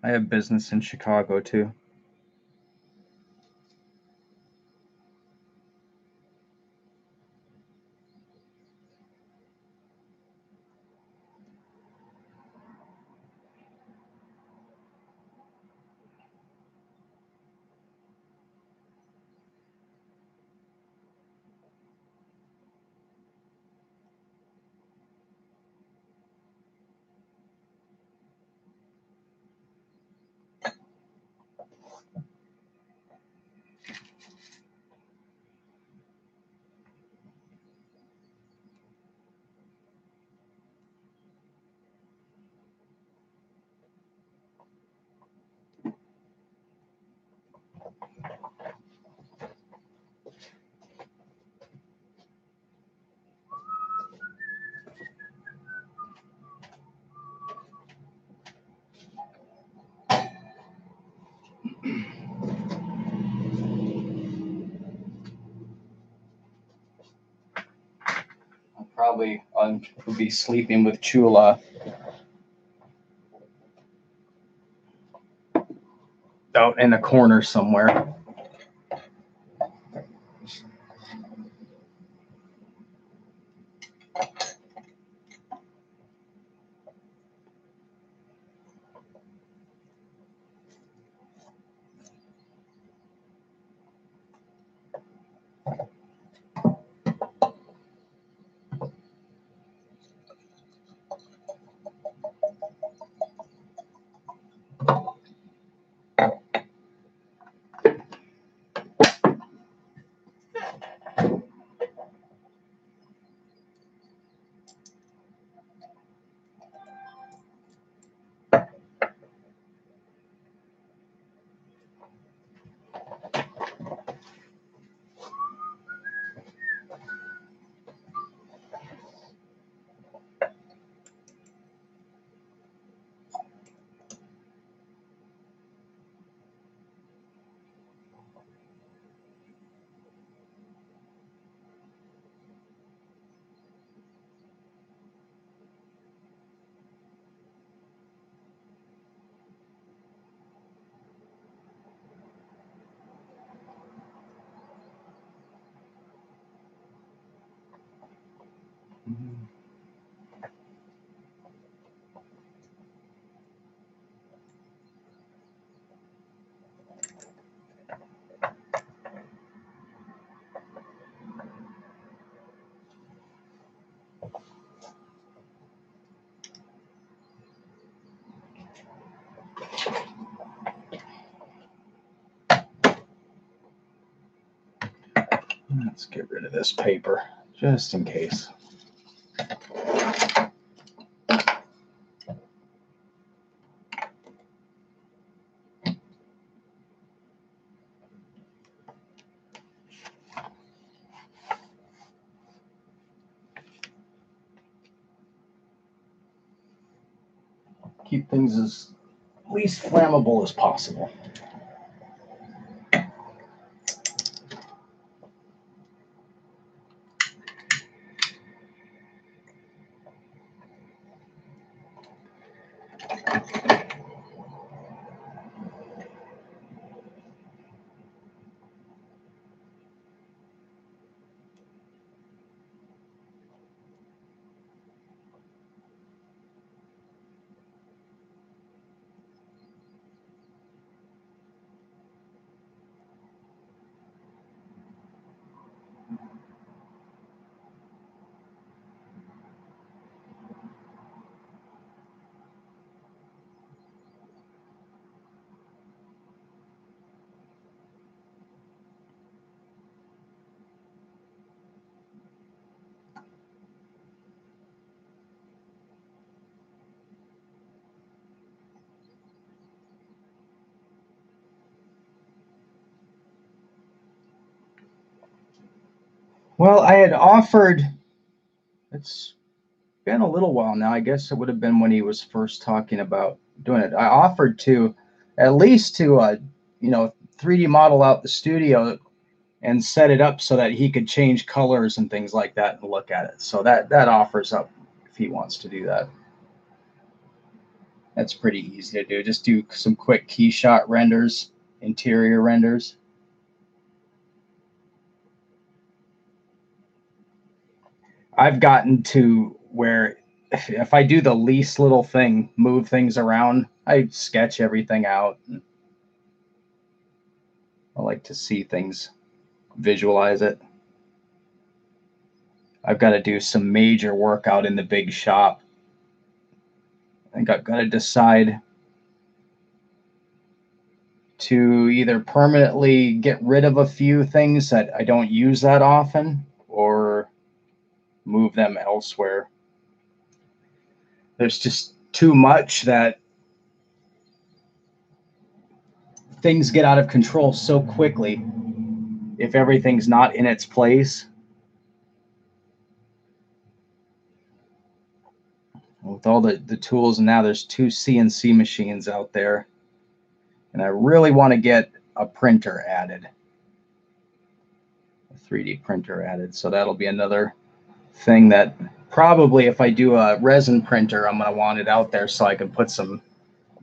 I have business in Chicago too. Probably will be sleeping with Chula out in a corner somewhere. Let's get rid of this paper just in case. Keep things as least flammable as possible. Well, I had offered, it's been a little while now. I guess it would have been when he was first talking about doing it. I offered to at least to, 3D model out the studio and set it up so that he could change colors and things like that and look at it. So that offers up if he wants to do that. That's pretty easy to do. Just do some quick key shot renders, interior renders. I've gotten to where if I do the least little thing, move things around, I sketch everything out. I like to see things, visualize it. I've got to do some major work out in the big shop. I think I've got to decide to either permanently get rid of a few things that I don't use that often or move them elsewhere. There's just too much that things get out of control so quickly if everything's not in its place. With all the tools, and now there's two CNC machines out there, and I really want to get a printer added, a 3D printer added. So that'll be another thing that probably if I do a resin printer, I'm going to want it out there so I can put some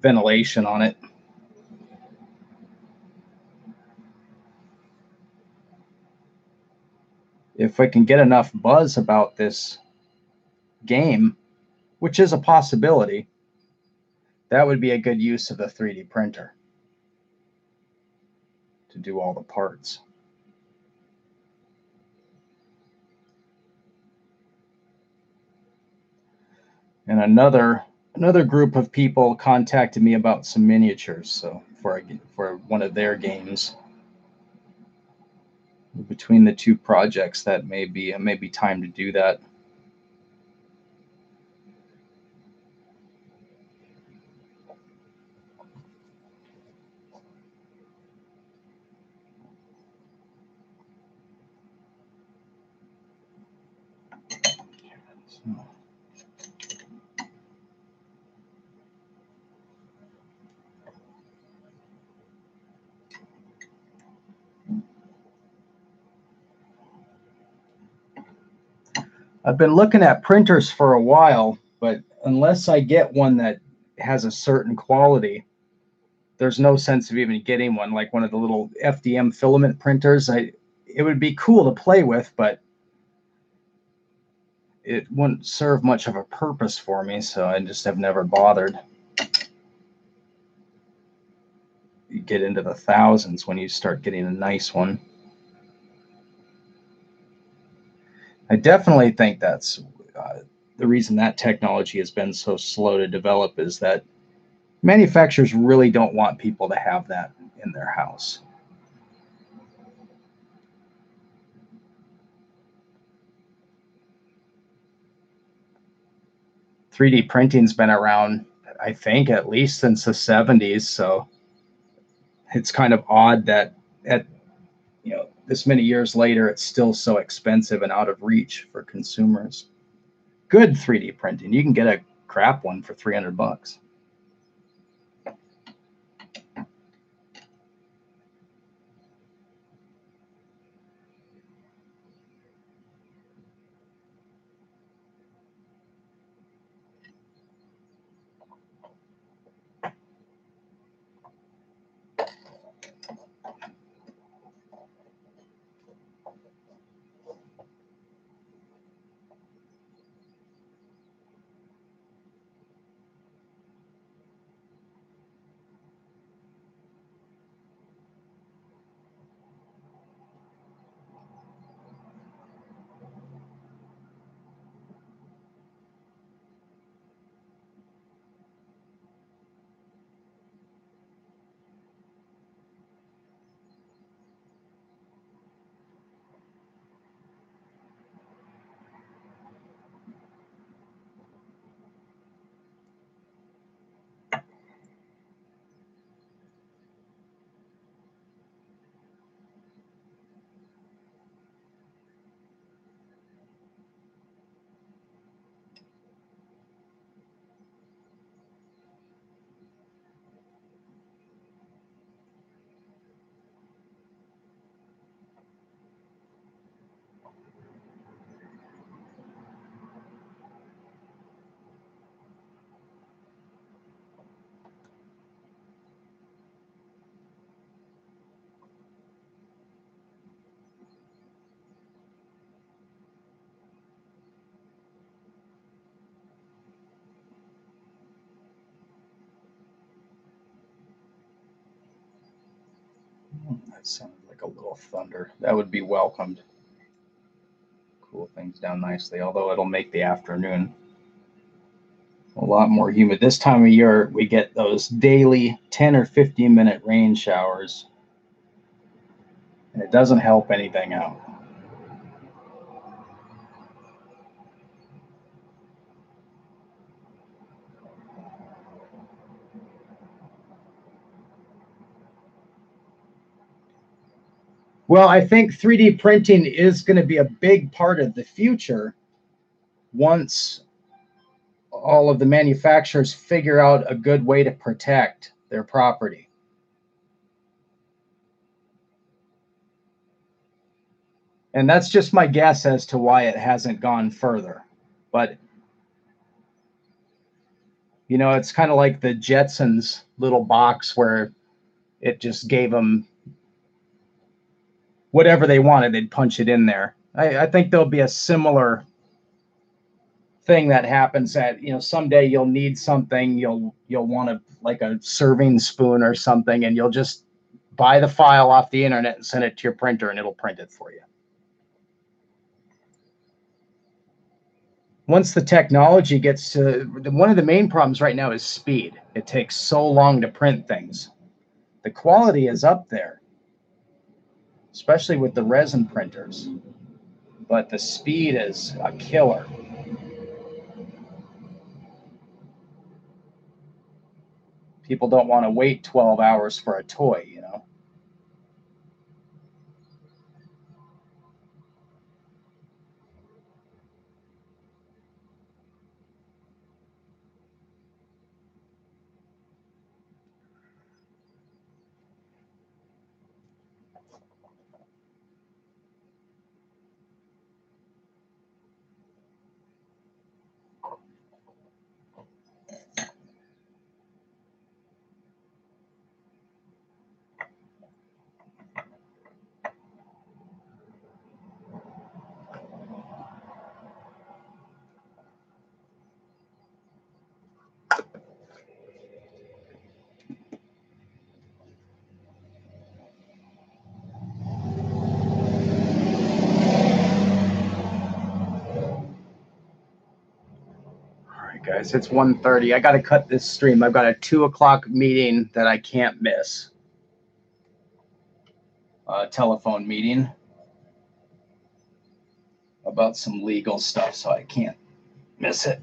ventilation on it. If I can get enough buzz about this game, which is a possibility, that would be a good use of the 3D printer to do all the parts. And another group of people contacted me about some miniatures, so for one of their games. Between the two projects, that may be time to do that. So, I've been looking at printers for a while, but unless I get one that has a certain quality, there's no sense of even getting one like one of the little FDM filament printers. It would be cool to play with, but it wouldn't serve much of a purpose for me, so I just have never bothered. You get into the thousands when you start getting a nice one. I definitely think that's the reason that technology has been so slow to develop is that manufacturers really don't want people to have that in their house. Three D printing's been around, I think, at least since the 70s. So it's kind of odd that at this many years later, it's still so expensive and out of reach for consumers. Good 3D printing, you can get a crap one for $300. That sounded like a little thunder. That would be welcomed. Cool things down nicely, although it'll make the afternoon a lot more humid. This time of year, we get those daily 10 or 15-minute rain showers, and it doesn't help anything out. Well, I think 3D printing is going to be a big part of the future once all of the manufacturers figure out a good way to protect their property. And that's just my guess as to why it hasn't gone further. But, you know, it's kind of like the Jetsons little box where it just gave them whatever they wanted, they'd punch it in there. I think there'll be a similar thing that happens that, you know, someday you'll need something, you'll want to, like a serving spoon or something, and you'll just buy the file off the internet and send it to your printer and it'll print it for you. Once the technology gets to, one of the main problems right now is speed. It takes so long to print things. The quality is up there, especially with the resin printers, but the speed is a killer. People don't want to wait 12 hours for a toy, you know. Guys, it's 1:30. I got to cut this stream. I've got a 2 o'clock meeting that I can't miss. A telephone meeting about some legal stuff, so I can't miss it.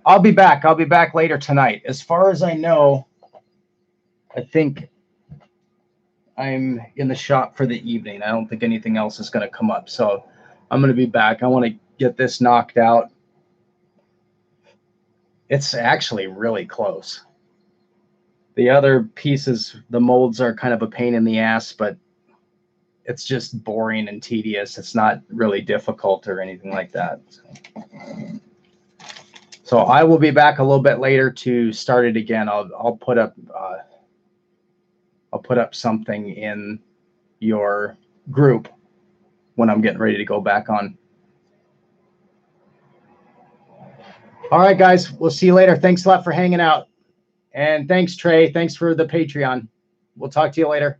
I'll be back. I'll be back later tonight. As far as I know, I think I'm in the shop for the evening. I don't think anything else is going to come up. So I'm going to be back. I want to get this knocked out. It's actually really close. The other pieces, the molds are kind of a pain in the ass, but it's just boring and tedious. It's not really difficult or anything like that. So I will be back a little bit later to start it again. I'll put up something in your group when I'm getting ready to go back on. All right, guys, we'll see you later. Thanks a lot for hanging out. And thanks, Trey. Thanks for the Patreon. We'll talk to you later.